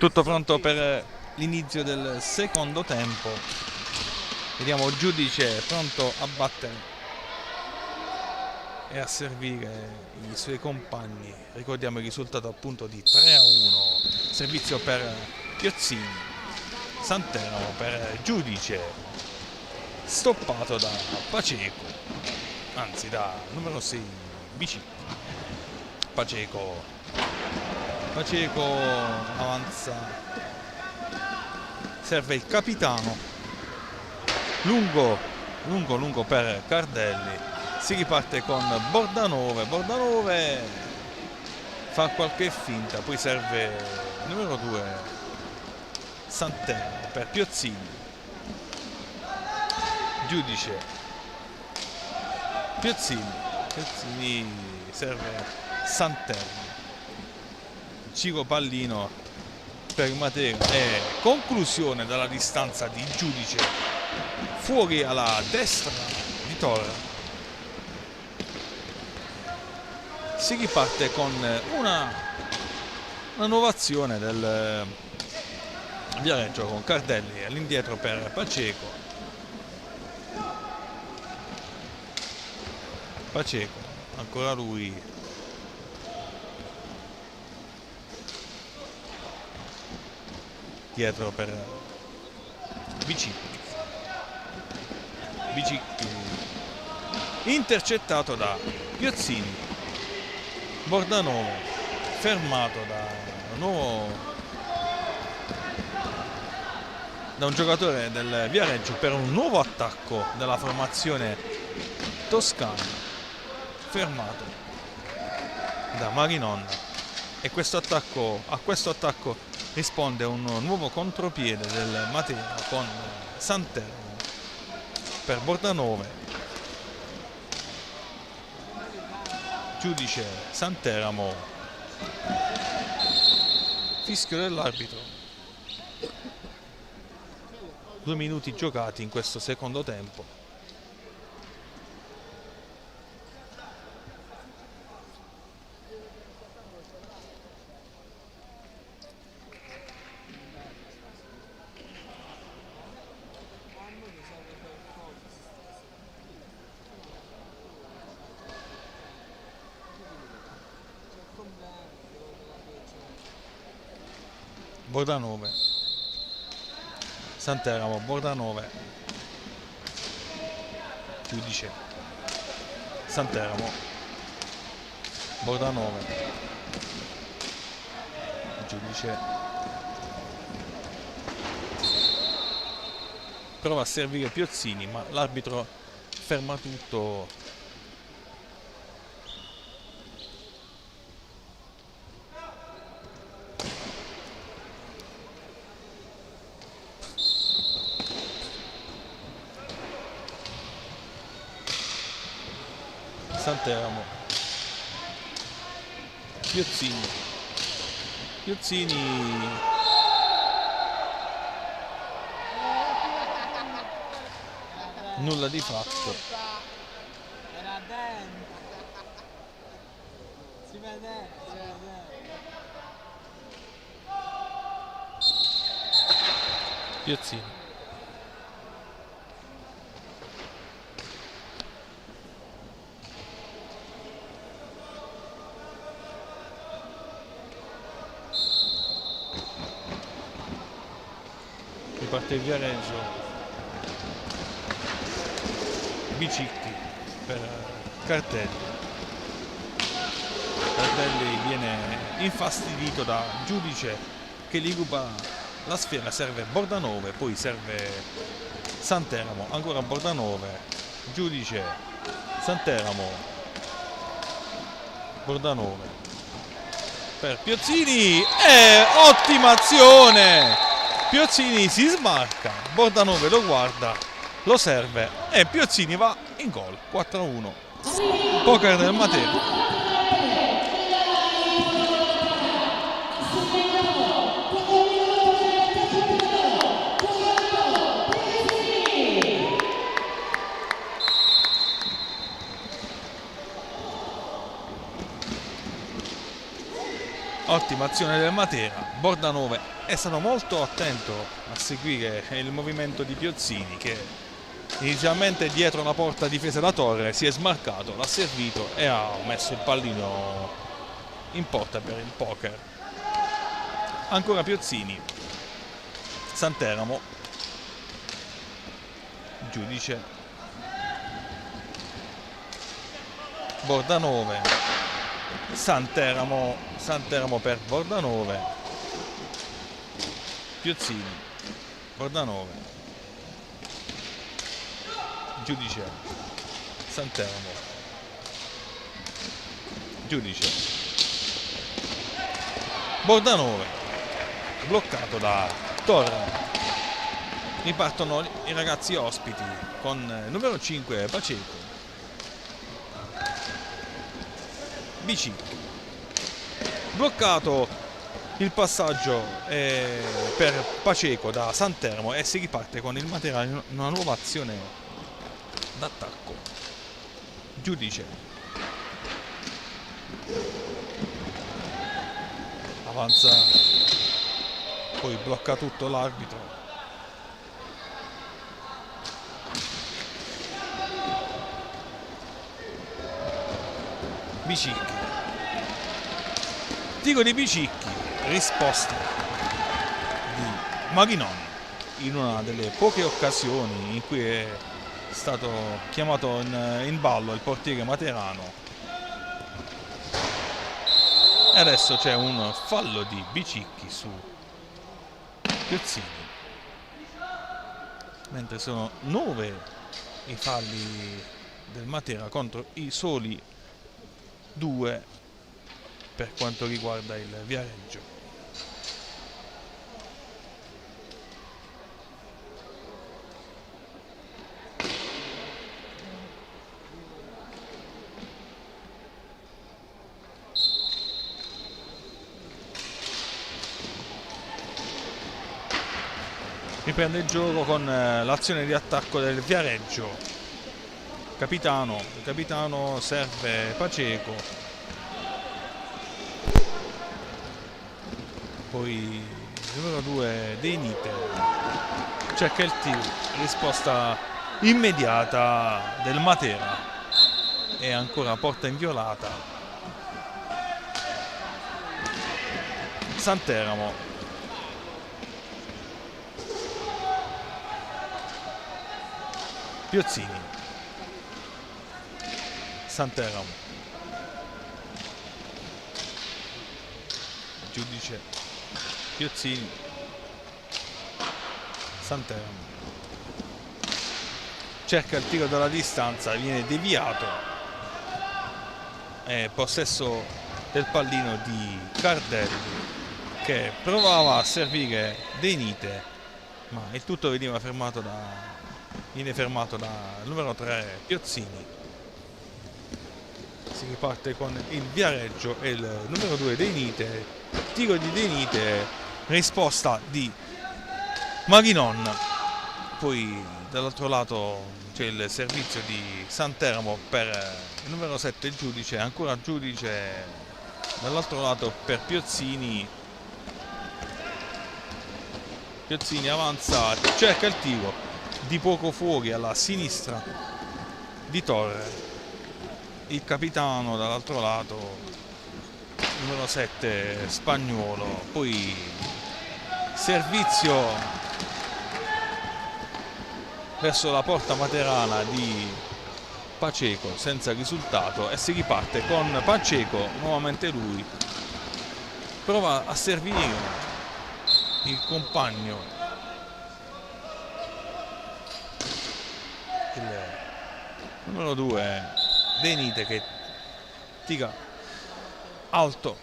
Tutto pronto per l'inizio del secondo tempo. Vediamo il giudice pronto a battere e a servire i suoi compagni. Ricordiamo il risultato appunto di 3-1. Servizio per Piozzini, Santeramo per giudice, stoppato da Paceco, anzi da numero 6 Bicicchi. Paceco avanza, serve il capitano, lungo per Cardelli, si riparte con Bordanove fa qualche finta, poi serve numero 2 Santeramo per Piozzini, giudice Piozzini serve Santeramo, Ciro pallino per Matera e conclusione dalla distanza di giudice fuori alla destra di Torre. Si riparte con una nuova azione del Viareggio con Cardelli all'indietro per Paceco, ancora lui, dietro per Bicicchi, intercettato da Piozzini, Bordanove fermato da un giocatore del Viareggio per un nuovo attacco della formazione toscana, fermato da Marinonna, e a questo attacco risponde un nuovo contropiede del Matera con Santeramo per Bordanove, giudice Santeramo, fischio dell'arbitro, 2 minuti giocati in questo secondo tempo. Bordanove, Santeramo, Bordanove, giudice Santeramo, Bordanove, giudice prova a servire Piozzini, ma l'arbitro ferma tutto. Santeramo, Piozzini nulla di fatto, Piozzini riparte il Viareggio, Bicicchi per Cardelli viene infastidito da giudice che gli ruba la sfera, serve Bordanove, poi serve Santeramo, ancora Bordanove, giudice Santeramo, Bordanove per Piozzini e ottima azione, Piozzini si smarca, Bordanove lo guarda, lo serve e Piozzini va in gol. 4-1, poker del Matera. Ottima azione del Matera, Bordanove è stato molto attento a seguire il movimento di Piozzini, che inizialmente dietro una porta difesa da Torre si è smarcato, l'ha servito e ha messo il pallino in porta per il poker. Ancora Piozzini, Santeramo, Giudice, Bordanove, Santeramo per Bordanove, Piozzini, Bordanove, Giudice, Santeramo, Giudice, Bordanove, bloccato da Torre. Ripartono i ragazzi ospiti con il numero 5 Paceco, Bicicchi, bloccato il passaggio per Paceco da Santeramo e si riparte con il Matera in una nuova azione d'attacco. Giudice, avanza, poi blocca tutto l'arbitro. Bicicchi, tiro di Bicicchi, risposta di Marinon in una delle poche occasioni in cui è stato chiamato in ballo il portiere materano. E adesso c'è un fallo di Bicicchi su Piozzini, mentre sono 9 i falli del Matera contro i soli 2 per quanto riguarda il Viareggio. Riprende il gioco con l'azione di attacco del Viareggio. Il capitano serve Paceco, poi il numero 2 Deinite cerca il tiro, risposta immediata del Matera e ancora porta inviolata. Santeramo, Piozzini, Santeramo, Giudice, Piozzini, Santeramo, cerca il tiro dalla distanza, viene deviato, è possesso del pallino di Cardelli che provava a servire Deinite, ma il tutto viene fermato dal numero 3 Piozzini. Si riparte con il Viareggio e il numero 2 Deinite, tiro di Deinite, risposta di Marinon, poi dall'altro lato c'è il servizio di Santeramo per il numero 7 Giudice, ancora Giudice dall'altro lato per Piozzini. Piozzini avanza, cerca il tiro di poco fuori alla sinistra di Torre. Il capitano dall'altro lato, numero 7 Spagnuolo, poi servizio verso la porta materana di Paceco senza risultato e si riparte con Paceco, nuovamente lui prova a servire il compagno, il numero 2 Deinite, che tira alto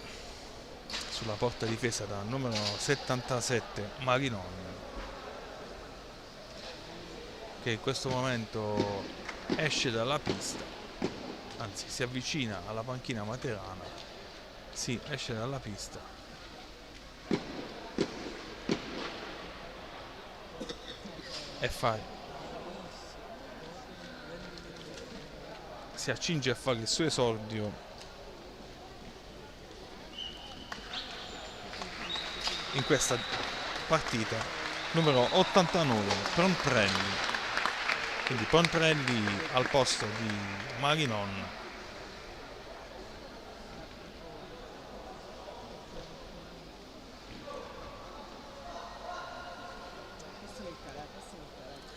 sulla porta difesa dal numero 77 Marinon, che in questo momento esce dalla pista, anzi si avvicina alla panchina materana, esce dalla pista e si accinge a fare il suo esordio in questa partita, numero 89, Prontrelli. Quindi Prontrelli al posto di Marinon.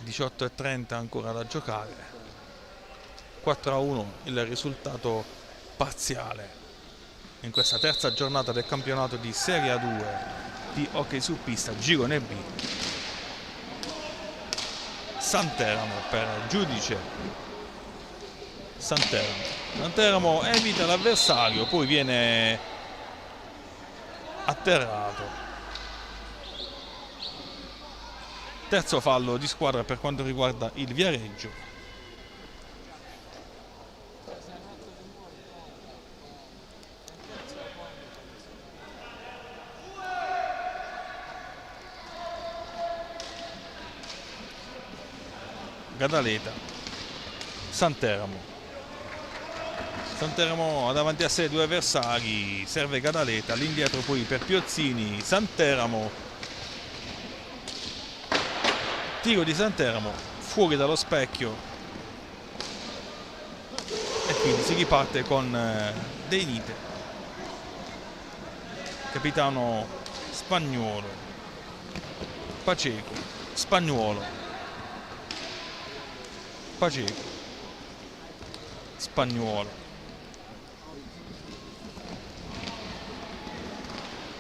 (18:30) ancora da giocare. 4-1 il risultato parziale in questa terza giornata del campionato di Serie A2 di hockey su pista girone B. Santeramo per Giudice. Santeramo evita l'avversario, poi viene atterrato. Terzo fallo di squadra per quanto riguarda il Viareggio. Gadaleta. Santeramo ha davanti a sé due avversari, serve Gadaleta, all'indietro poi per Piozzini. Santeramo, tiro di Santeramo fuori dallo specchio e quindi si riparte con Deinite, capitano Spagnuolo, Paceco, Spagnuolo, Paceco, Spagnuolo,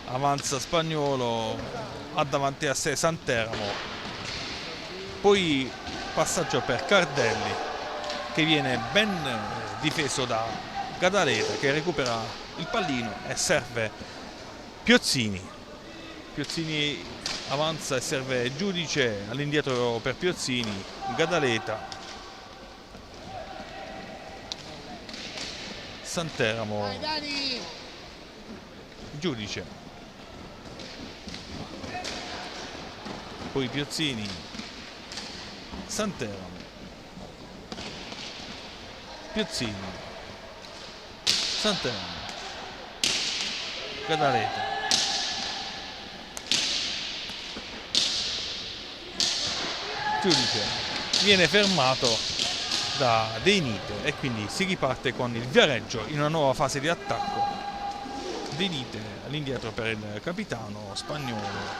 avanza Spagnuolo, ha davanti a sé Santeramo, poi passaggio per Cardelli che viene ben difeso da Gadaleta che recupera il pallino e serve Piozzini. Piozzini avanza e serve Giudice, all'indietro per Piozzini, Gadaleta, Santeramo, Giudice, poi Piozzini, Santeramo, Piozzini, Santeramo, Gadaleta, Giudice, viene fermato da Deinite e quindi si riparte con il Viareggio in una nuova fase di attacco. Deinite all'indietro per il capitano Spagnuolo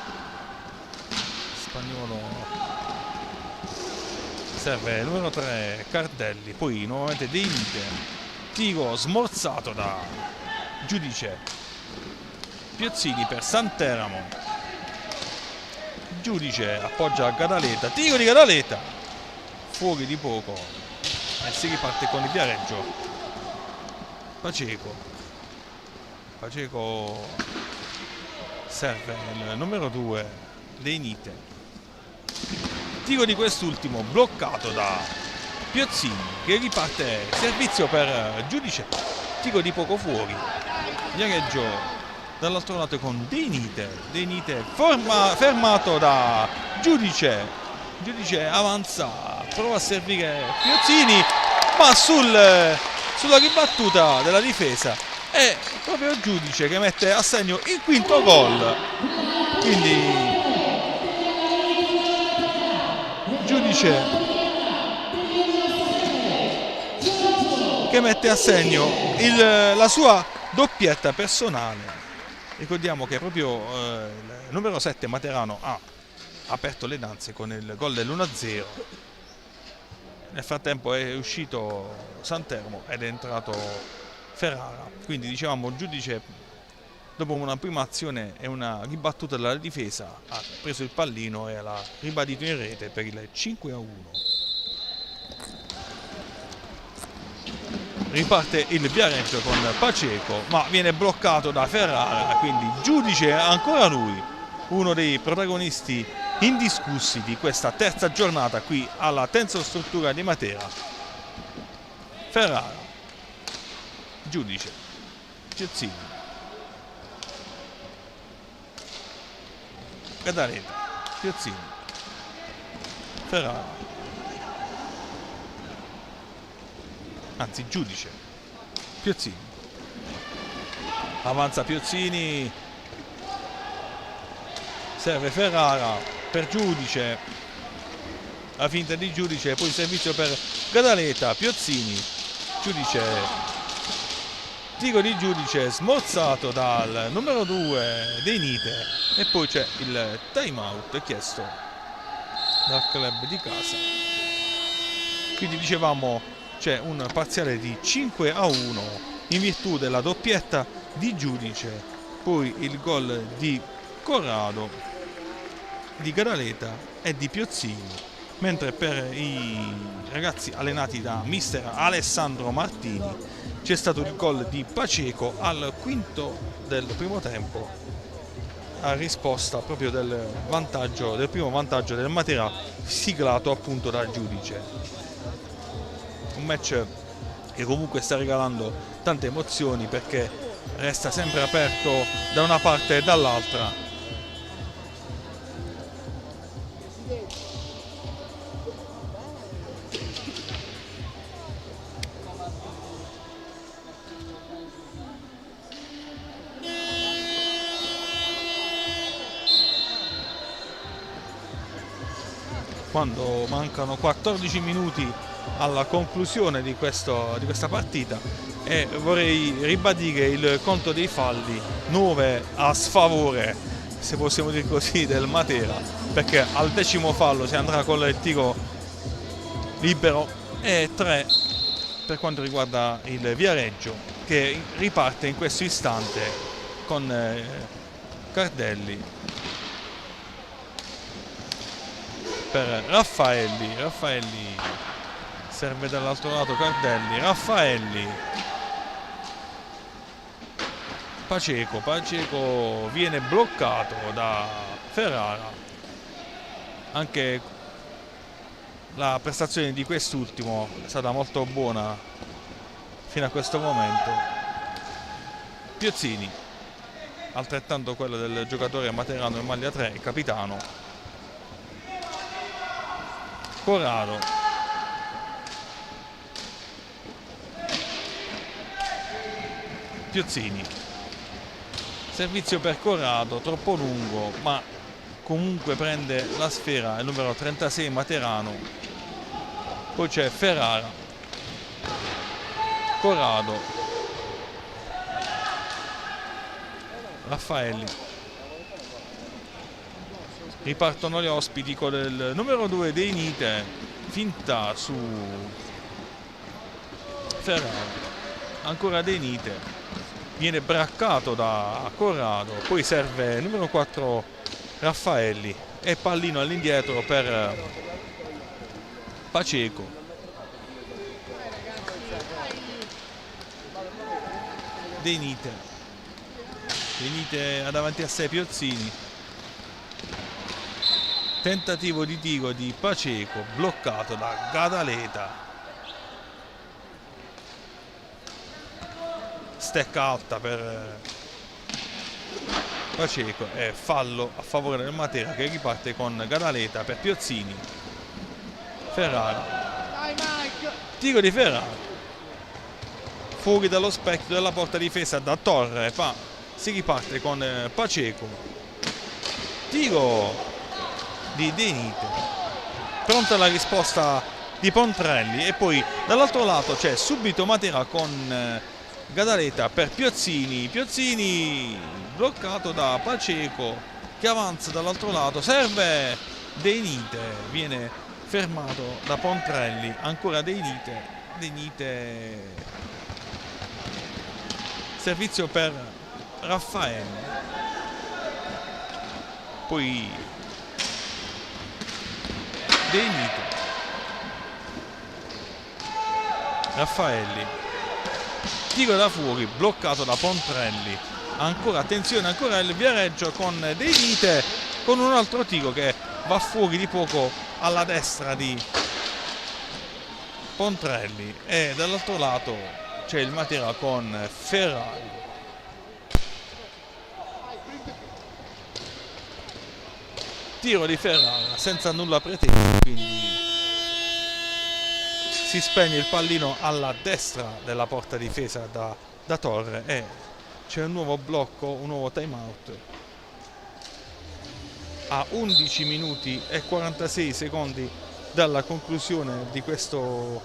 serve il numero 3 Cardelli, poi nuovamente Deinite, tiro smorzato da Giudice, Piozzini per Santeramo, Giudice appoggia a Gadaleta, tiro di Gadaleta fuori di poco e si riparte con il Viareggio. Paceco serve il numero 2 Deinite, tiro di quest'ultimo bloccato da Piozzini che riparte servizio per Giudice, tiro di poco fuori, Viareggio dall'altro lato con Deinite fermato da Giudice avanza, prova a servire Piozzini ma sulla ribattuta della difesa è proprio Giudice che mette a segno il quinto gol, quindi Giudice che mette a segno la sua doppietta personale. Ricordiamo che proprio il numero 7 Materano ha aperto le danze con il gol dell'1-0. Nel frattempo è uscito Santeramo ed è entrato Ferrara, quindi dicevamo Giudice dopo una prima azione e una ribattuta della difesa ha preso il pallino e l'ha ribadito in rete per il 5-1. Riparte il Viareggio con Paceco ma viene bloccato da Ferrara, quindi Giudice ancora lui, uno dei protagonisti indiscussi di questa terza giornata qui alla Tensor Struttura di Matera. Ferrara, Giudice, Piozzini, Gadaleta, Piozzini, Ferrara, anzi Giudice, Piozzini, avanza Piozzini, serve Ferrara per Giudice, la finta di Giudice, poi servizio per Gadaleta, Piozzini, Giudice, tiro di Giudice smorzato dal numero 2 dei Nite, e poi c'è il time out chiesto dal club di casa. Quindi dicevamo c'è un parziale di 5-1 in virtù della doppietta di Giudice, poi il gol di Corrado, di Gadaleta e di Piozzini, mentre per i ragazzi allenati da mister Alessandro Martini c'è stato il gol di Paceco al quinto del primo tempo, a risposta proprio del primo vantaggio del Matera, siglato appunto dal Giudice. Un match che comunque sta regalando tante emozioni, perché resta sempre aperto da una parte e dall'altra. Quando mancano 14 minuti alla conclusione di questa partita, e vorrei ribadire il conto dei falli: 9 a sfavore, se possiamo dire così, del Matera, perché al 10° fallo si andrà con il tiro libero, e 3 per quanto riguarda il Viareggio, che riparte in questo istante con Cardelli per Raffaelli serve dall'altro lato Cardelli, Raffaelli, Paceco viene bloccato da Ferrara. Anche la prestazione di quest'ultimo è stata molto buona fino a questo momento. Piozzini, altrettanto quello del giocatore materano in maglia 3, capitano. Corrado, Piozzini, servizio per Corrado, troppo lungo, ma comunque prende la sfera il numero 36 materano. Poi c'è Ferrara, Corrado, Raffaelli, ripartono gli ospiti con il numero 2 dei Nite, finta su Ferrara, ancora dei Nite, viene braccato da Corrado, poi serve il numero 4 Raffaelli e pallino all'indietro per Paceco. Dei Nite ha davanti a sé Piozzini, tentativo di tiro di Paceco bloccato da Gadaleta, stecca alta per Paceco e fallo a favore del Matera, che riparte con Gadaleta per Piozzini. Ferrara, tiro di Ferrara fuori dallo specchio della porta difesa da Torre, si riparte con Paceco, tiro di Denite, pronta la risposta di Pontrelli, e poi dall'altro lato c'è subito Matera con Gadaleta per Piozzini bloccato da Paceco, che avanza dall'altro lato, serve Denite, viene fermato da Pontrelli, ancora Denite, servizio per Raffaelli, poi Denite, Raffaelli, tiro da fuori bloccato da Pontrelli, ancora attenzione, ancora il Viareggio con Denite, con un altro tiro che va fuori di poco alla destra di Pontrelli, e dall'altro lato c'è il Matera con Ferrari. Tiro di Ferrara senza nulla pretendere, quindi si spegne il pallino alla destra della porta difesa da Torre, e c'è un nuovo blocco, un nuovo time out. a 11 minuti e 46 secondi dalla conclusione di questo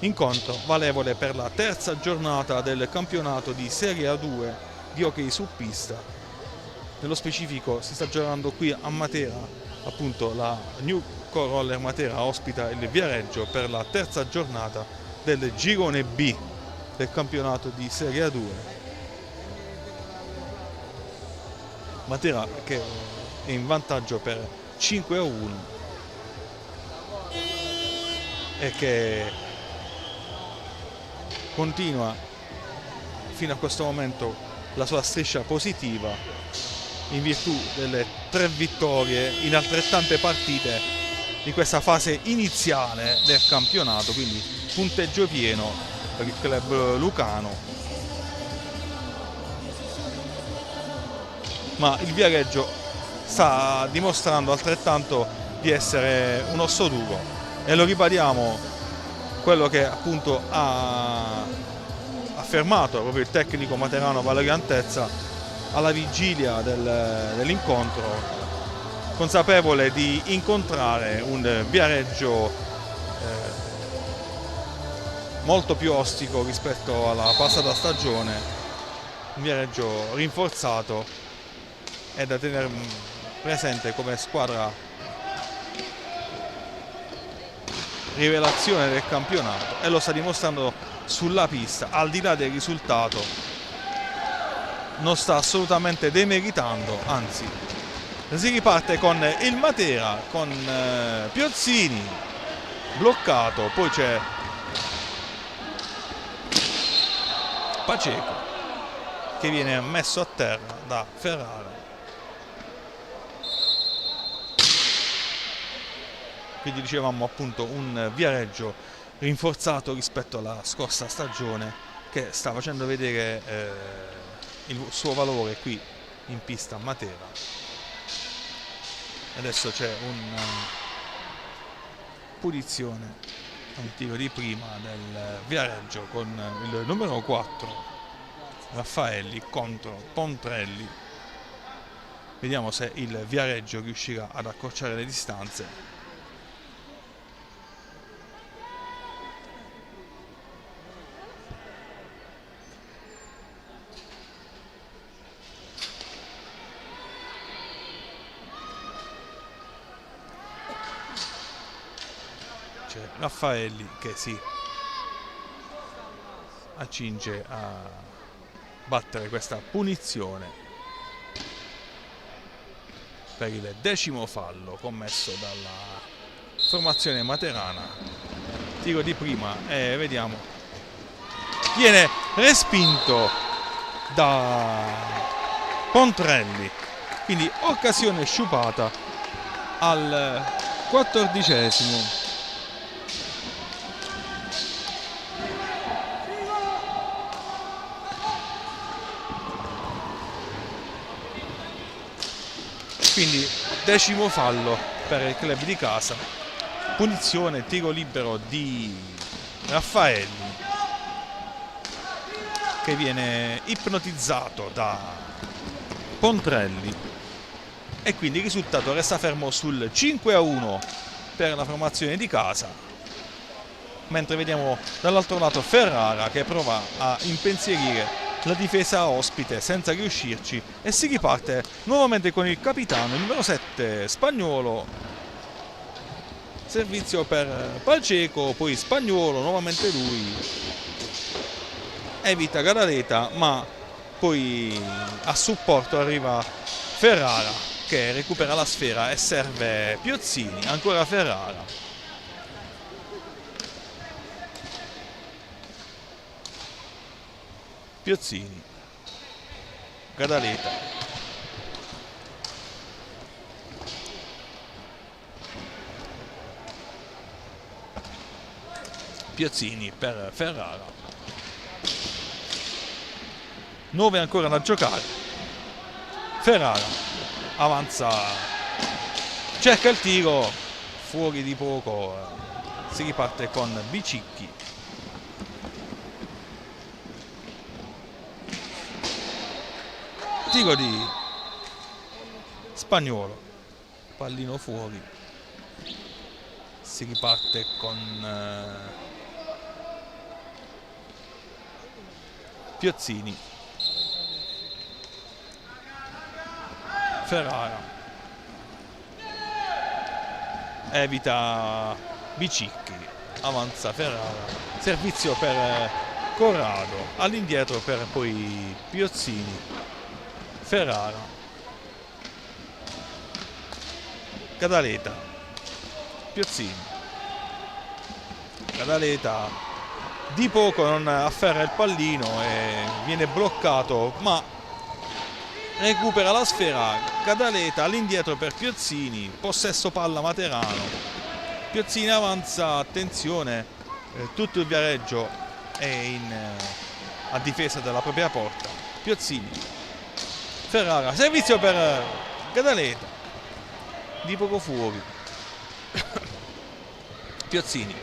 incontro valevole per la terza giornata del campionato di Serie A2 di hockey su pista. Nello specifico si sta giocando qui a Matera, appunto la New Co Roller Matera ospita il Viareggio per la terza giornata del girone B del campionato di Serie A2. Matera che è in vantaggio per 5-1 e che continua fino a questo momento la sua striscia positiva in virtù delle 3 vittorie in altrettante partite di questa fase iniziale del campionato, quindi punteggio pieno per il club lucano. Ma il Viareggio sta dimostrando altrettanto di essere un osso duro e lo ribadiamo quello che appunto ha affermato proprio il tecnico materano Valerio Antezza alla vigilia dell'incontro, consapevole di incontrare un Viareggio molto più ostico rispetto alla passata stagione, un Viareggio rinforzato e da tenere presente come squadra rivelazione del campionato, e lo sta dimostrando sulla pista. Al di là del risultato non sta assolutamente demeritando, anzi si riparte con il Matera, con Piozzini bloccato, poi c'è Paceco che viene messo a terra da Ferrara. Quindi dicevamo appunto un Viareggio rinforzato rispetto alla scorsa stagione, che sta facendo vedere il suo valore qui in pista a Matera. Adesso c'è una punizione, un tiro di prima del Viareggio con il numero 4 Raffaelli contro Pontrelli. Vediamo se il Viareggio riuscirà ad accorciare le distanze. C'è Raffaelli che si accinge a battere questa punizione per il 10° fallo commesso dalla formazione materana. Tiro di prima e vediamo, viene respinto da Pontrelli, quindi occasione sciupata al 14°. Quindi 10° fallo per il club di casa, punizione, tiro libero di Raffaelli che viene ipnotizzato da Pontrelli e quindi il risultato resta fermo sul 5-1 per la formazione di casa, mentre vediamo dall'altro lato Ferrara che prova a impensierire la difesa ospite senza riuscirci e si riparte nuovamente con il capitano, il numero 7 Spagnuolo, servizio per Paceco, poi Spagnuolo, nuovamente lui evita Gadaleta, ma poi a supporto arriva Ferrara che recupera la sfera e serve Piozzini, ancora Ferrara. Piozzini, Gadaleta, Piozzini per Ferrara. 9 ancora da giocare. Ferrara avanza, cerca il tiro, fuori di poco, si riparte con Bicicchi. Tiro di Spagnuolo pallino fuori. Si riparte con Piozzini, Ferrara, evita Bicicchi, avanza Ferrara, servizio per Corrado, all'indietro per poi Piozzini, Ferrara, Cadaleta, Piozzini, Cadaleta di poco non afferra il pallino e viene bloccato, ma recupera la sfera Cadaleta, all'indietro per Piozzini, possesso palla Materano, Piozzini avanza, attenzione, tutto il Viareggio è a difesa della propria porta, Piozzini, Ferrara, servizio per Cadaleta, di poco fuori, Piozzini,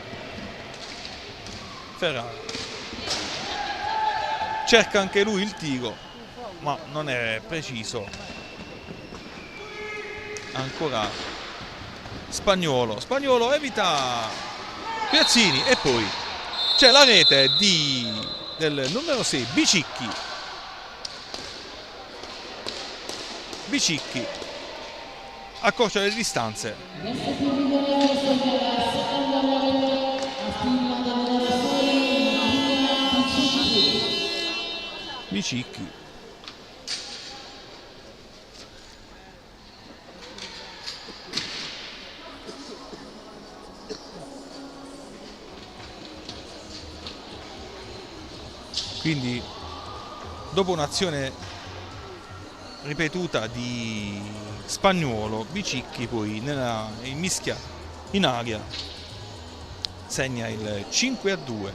Ferrara, cerca anche lui il tiro, ma non è preciso. Ancora Spagnuolo evita Piozzini e poi c'è la rete del numero 6 Bicicchi accorcia le distanze. Bicicchi quindi dopo un'azione ripetuta di Spagnuolo, Bicicchi poi mischia in aria segna il 5-2.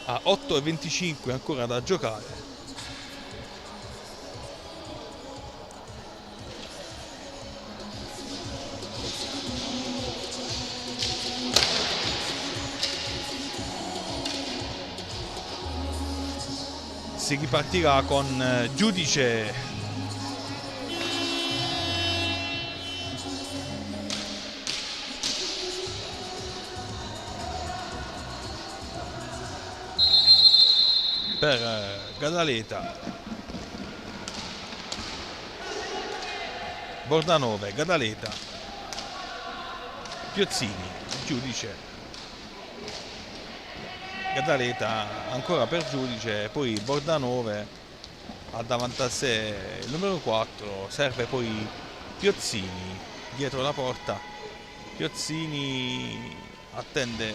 A 8:25 ancora da giocare. Si ripartirà con Giudice per Gadaleta, Bordanove, Gadaleta, Piozzini, Giudice, Gadaleta ancora per Giudice, poi Bordanove ha davanti a sé il numero 4, serve poi Piozzini dietro la porta, Piozzini attende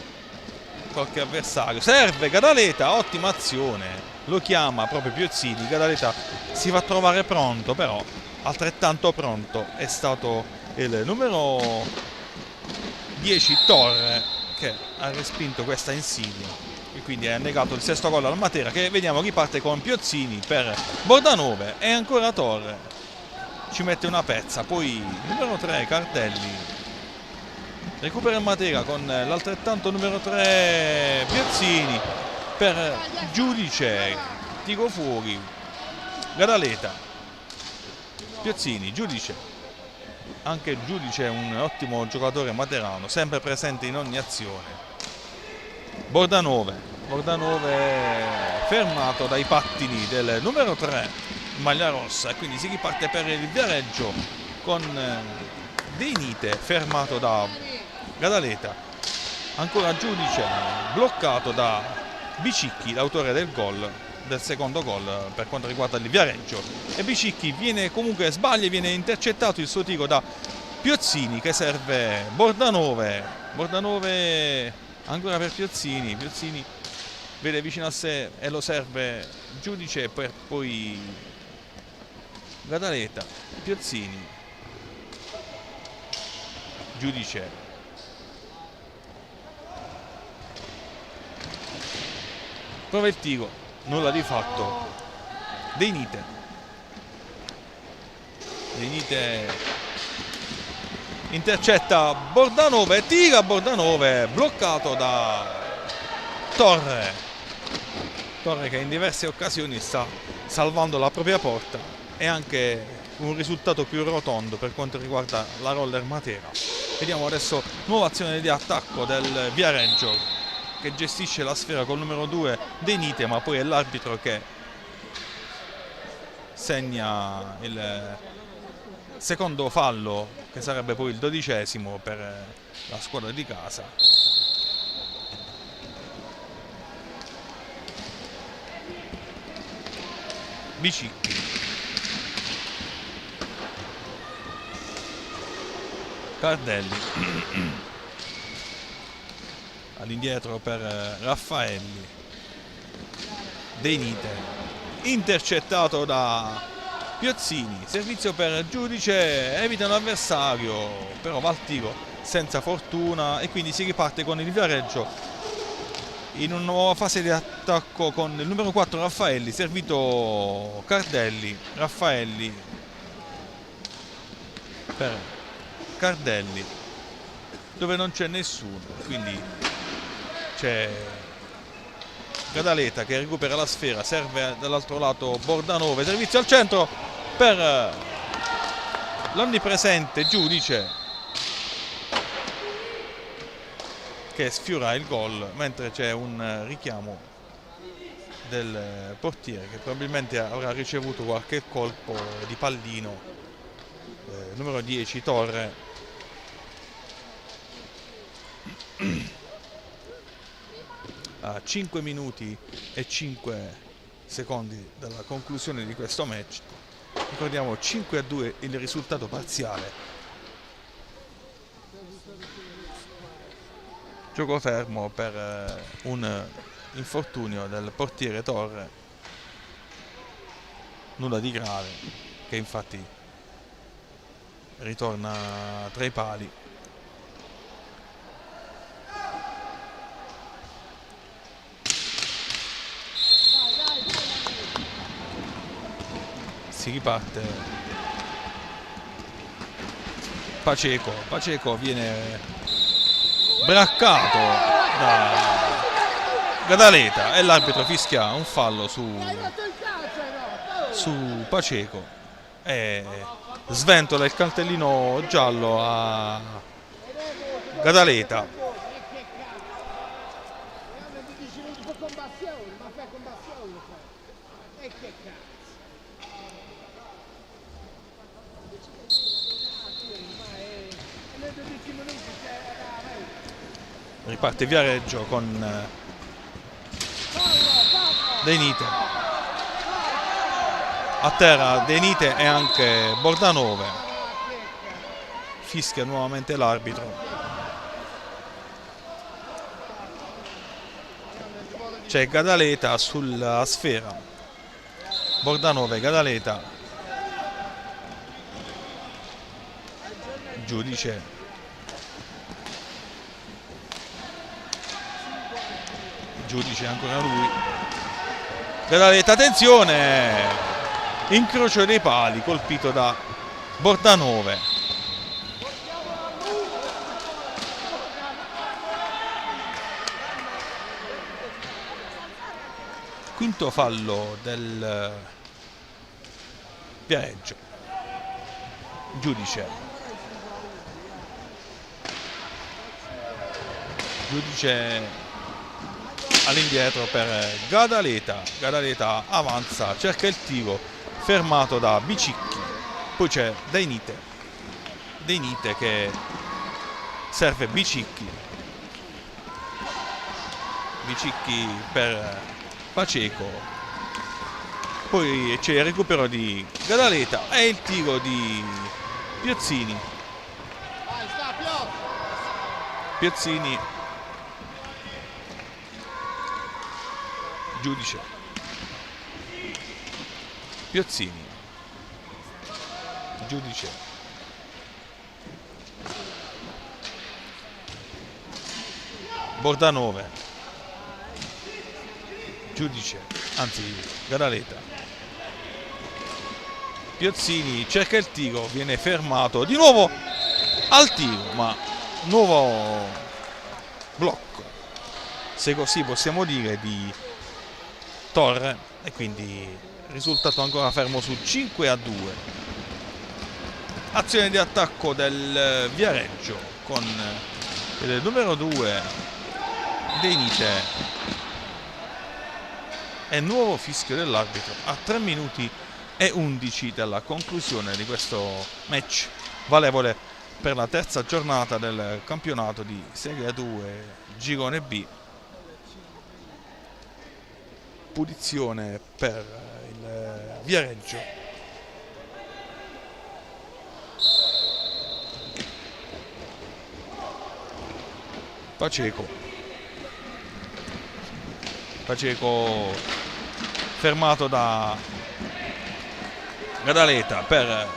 qualche avversario, serve Gadaleta, ottima azione, lo chiama proprio Piozzini, Gadaleta si va a trovare pronto, però altrettanto pronto è stato il numero 10 Torre che ha respinto questa insidia e quindi ha negato il sesto gol al Matera, che vediamo riparte con Piozzini per Bordanove e ancora Torre ci mette una pezza, poi il numero 3 Cartelli recupera il Matera con l'altrettanto numero 3 Piozzini per Giudice, tiro fuori, Gadaleta, Piozzini, Giudice, anche il Giudice è un ottimo giocatore materano, sempre presente in ogni azione. Bordanove fermato dai pattini del numero 3 maglia rossa e quindi si riparte per il Viareggio con De Nite fermato da Gadaleta, ancora Giudice bloccato da Bicicchi, l'autore del gol, del secondo gol per quanto riguarda il Viareggio, e Bicicchi viene intercettato il suo tiro da Piozzini che serve Bordanove ancora per Piozzini vede vicino a sé e lo serve Giudice per poi Gadaleta, Piozzini, Giudice, prova il tiro, nulla di fatto, De Nite intercetta Bordanove, tira Bordanove, bloccato da Torre che in diverse occasioni sta salvando la propria porta, e anche un risultato più rotondo per quanto riguarda la Roller Matera. Vediamo adesso nuova azione di attacco del Viareggio, che gestisce la sfera col numero 2 De Nite, ma poi è l'arbitro che segna il secondo fallo, che sarebbe poi il 12° per la squadra di casa. Bicicchi, Cardelli all'indietro per Raffaelli, De Nite intercettato da Piozzini, servizio per Giudice, evita l'avversario, però va al tiro senza fortuna, e quindi si riparte con il Viareggio in una nuova fase di attacco con il numero 4 Raffaelli, servito Cardelli, Raffaelli per Cardelli dove non c'è nessuno, quindi c'è Gadaleta che recupera la sfera, serve dall'altro lato Bordanove, servizio al centro per l'onnipresente Giudice, che sfiora il gol, mentre c'è un richiamo del portiere che probabilmente avrà ricevuto qualche colpo di pallino. Numero 10 Torre. A 5 minuti e 5 secondi dalla conclusione di questo match, ricordiamo 5-2 il risultato parziale. Gioco fermo per un infortunio del portiere Torre, nulla di grave, che infatti ritorna tra i pali. Si riparte. Paceco viene braccato da Gadaleta e l'arbitro fischia un fallo su Paceco e sventola il cartellino giallo a Gadaleta. Riparte Viareggio con De Nite. A terra De Nite e anche Bordanove. Fischia nuovamente l'arbitro. C'è Gadaleta sulla sfera. Bordanove, Gadaleta. Giudice. Giudice ancora lui. Gadaleta, attenzione! Incrocio dei pali colpito da Bordanove. Quinto fallo del Viareggio. Giudice all'indietro per Gadaleta. Gadaleta avanza, cerca il tiro, fermato da Bicicchi. Poi c'è De Nite che serve Bicicchi per Paceco. Poi c'è il recupero di Gadaleta e il tiro di Piozzini. Giudice, Piozzini, Giudice, Bordanove, Giudice, anzi Gadaleta. Piozzini cerca il tiro, viene fermato di nuovo al tiro, ma nuovo blocco. se così possiamo dire, di Torre, e quindi risultato ancora fermo su 5-2. Azione di attacco del Viareggio con il numero 2 Denite e nuovo fischio dell'arbitro a 3 minuti e 11 dalla conclusione di questo match valevole per la terza giornata del campionato di Serie 2 Girone B. Punizione per il Viareggio. Paceco fermato da Gadaleta per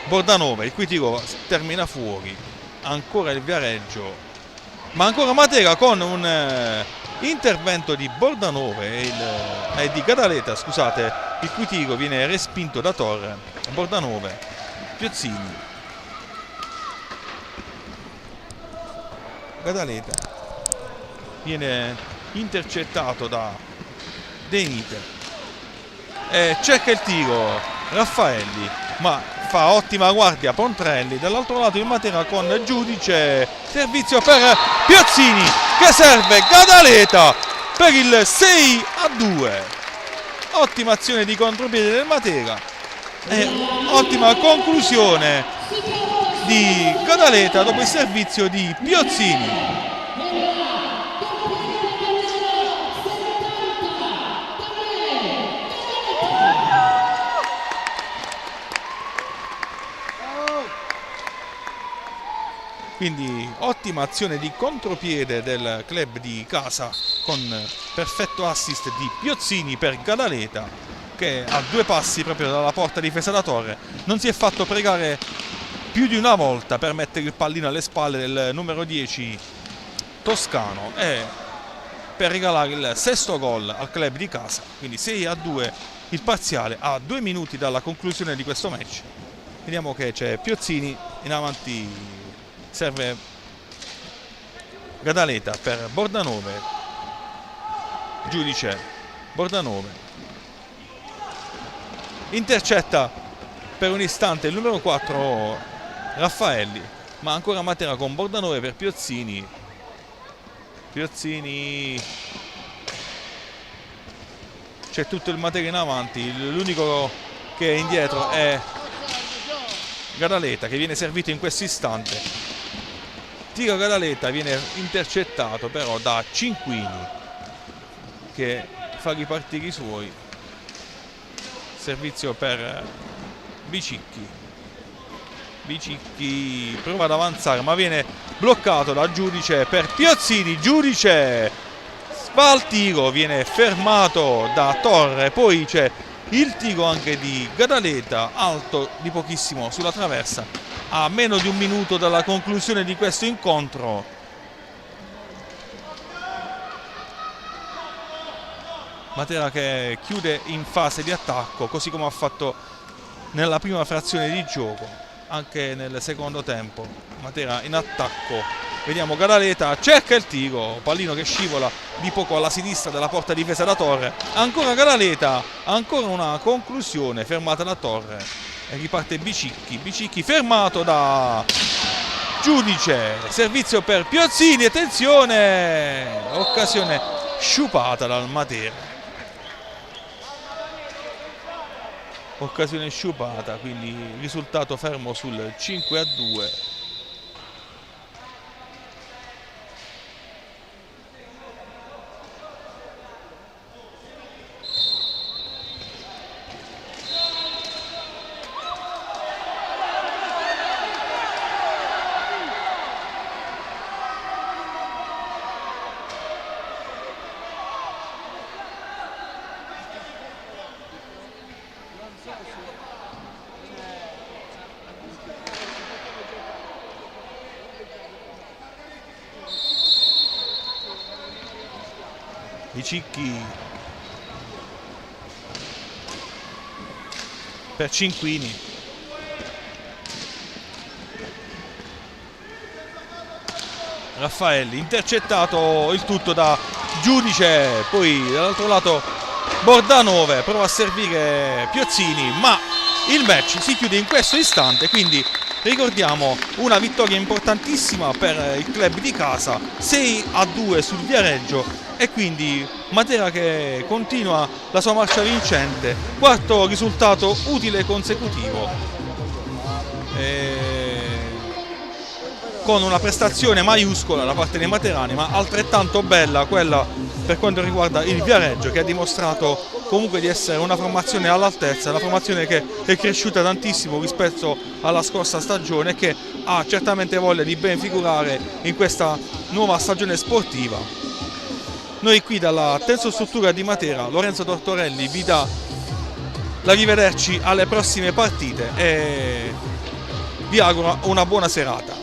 Bordanove, il cui tiro termina fuori. Ancora il Viareggio, ma ancora Matera con un intervento di Bordanove e di Gadaleta, scusate, il cui tiro viene respinto da Torre. Bordanove, Piozzini, Gadaleta viene intercettato da Denite e cerca il tiro Raffaelli, ma fa ottima guardia Pontrelli. Dall'altro lato il Matera con Giudice, servizio per Piozzini che serve Gadaleta per il 6-2. Ottima azione di contropiede del Matera e ottima conclusione di Gadaleta dopo il servizio di Piozzini. Quindi ottima azione di contropiede del club di casa con perfetto assist di Piozzini per Gadaleta, che a 2 passi proprio dalla porta difesa da Torre non si è fatto pregare più di una volta per mettere il pallino alle spalle del numero 10 toscano e per regalare il 6º gol al club di casa. Quindi 6-2 il parziale a 2 minuti dalla conclusione di questo match. Vediamo che c'è Piozzini in avanti, serve Gadaleta per Bordanove, Giudice, Bordanove intercetta per un istante il numero 4 Raffaelli, ma ancora Matera con Bordanove per Piozzini. C'è tutto il Matera in avanti, l'unico che è indietro è Gadaleta, che viene servito in questo istante. Tiro Gadaleta, viene intercettato però da Cinquini, che fa ripartire i suoi. Servizio per Bicicchi prova ad avanzare ma viene bloccato da Giudice per Piozzini. Giudice va al tiro, viene fermato da Torre, poi c'è il tiro anche di Gadaleta alto di pochissimo sulla traversa a meno di un minuto dalla conclusione di questo incontro. Matera che chiude in fase di attacco, così come ha fatto nella prima frazione di gioco, anche nel secondo tempo. Matera in attacco, vediamo Gadaleta, cerca il tiro, pallino che scivola di poco alla sinistra della porta difesa da Torre. Ancora Gadaleta, ancora una conclusione fermata da Torre e riparte Bicicchi fermato da Giudice, servizio per Piozzini, attenzione, occasione sciupata dal Matera. Occasione sciupata, quindi risultato fermo sul 5-2. Bicicchi per Cinquini, Raffaelli, intercettato il tutto da Giudice, poi dall'altro lato Bordanove prova a servire Piozzini, ma il match si chiude in questo istante, quindi ricordiamo una vittoria importantissima per il club di casa, 6-2 sul Viareggio, e quindi Matera che continua la sua marcia vincente, quarto risultato utile consecutivo, con una prestazione maiuscola da parte dei materani, ma altrettanto bella quella per quanto riguarda il Viareggio, che ha dimostrato comunque di essere una formazione all'altezza, una formazione che è cresciuta tantissimo rispetto alla scorsa stagione e che ha certamente voglia di ben figurare in questa nuova stagione sportiva. Noi qui dalla Tensostruttura di Matera, Lorenzo Tortorelli vi dà l'arrivederci alle prossime partite e vi auguro una buona serata.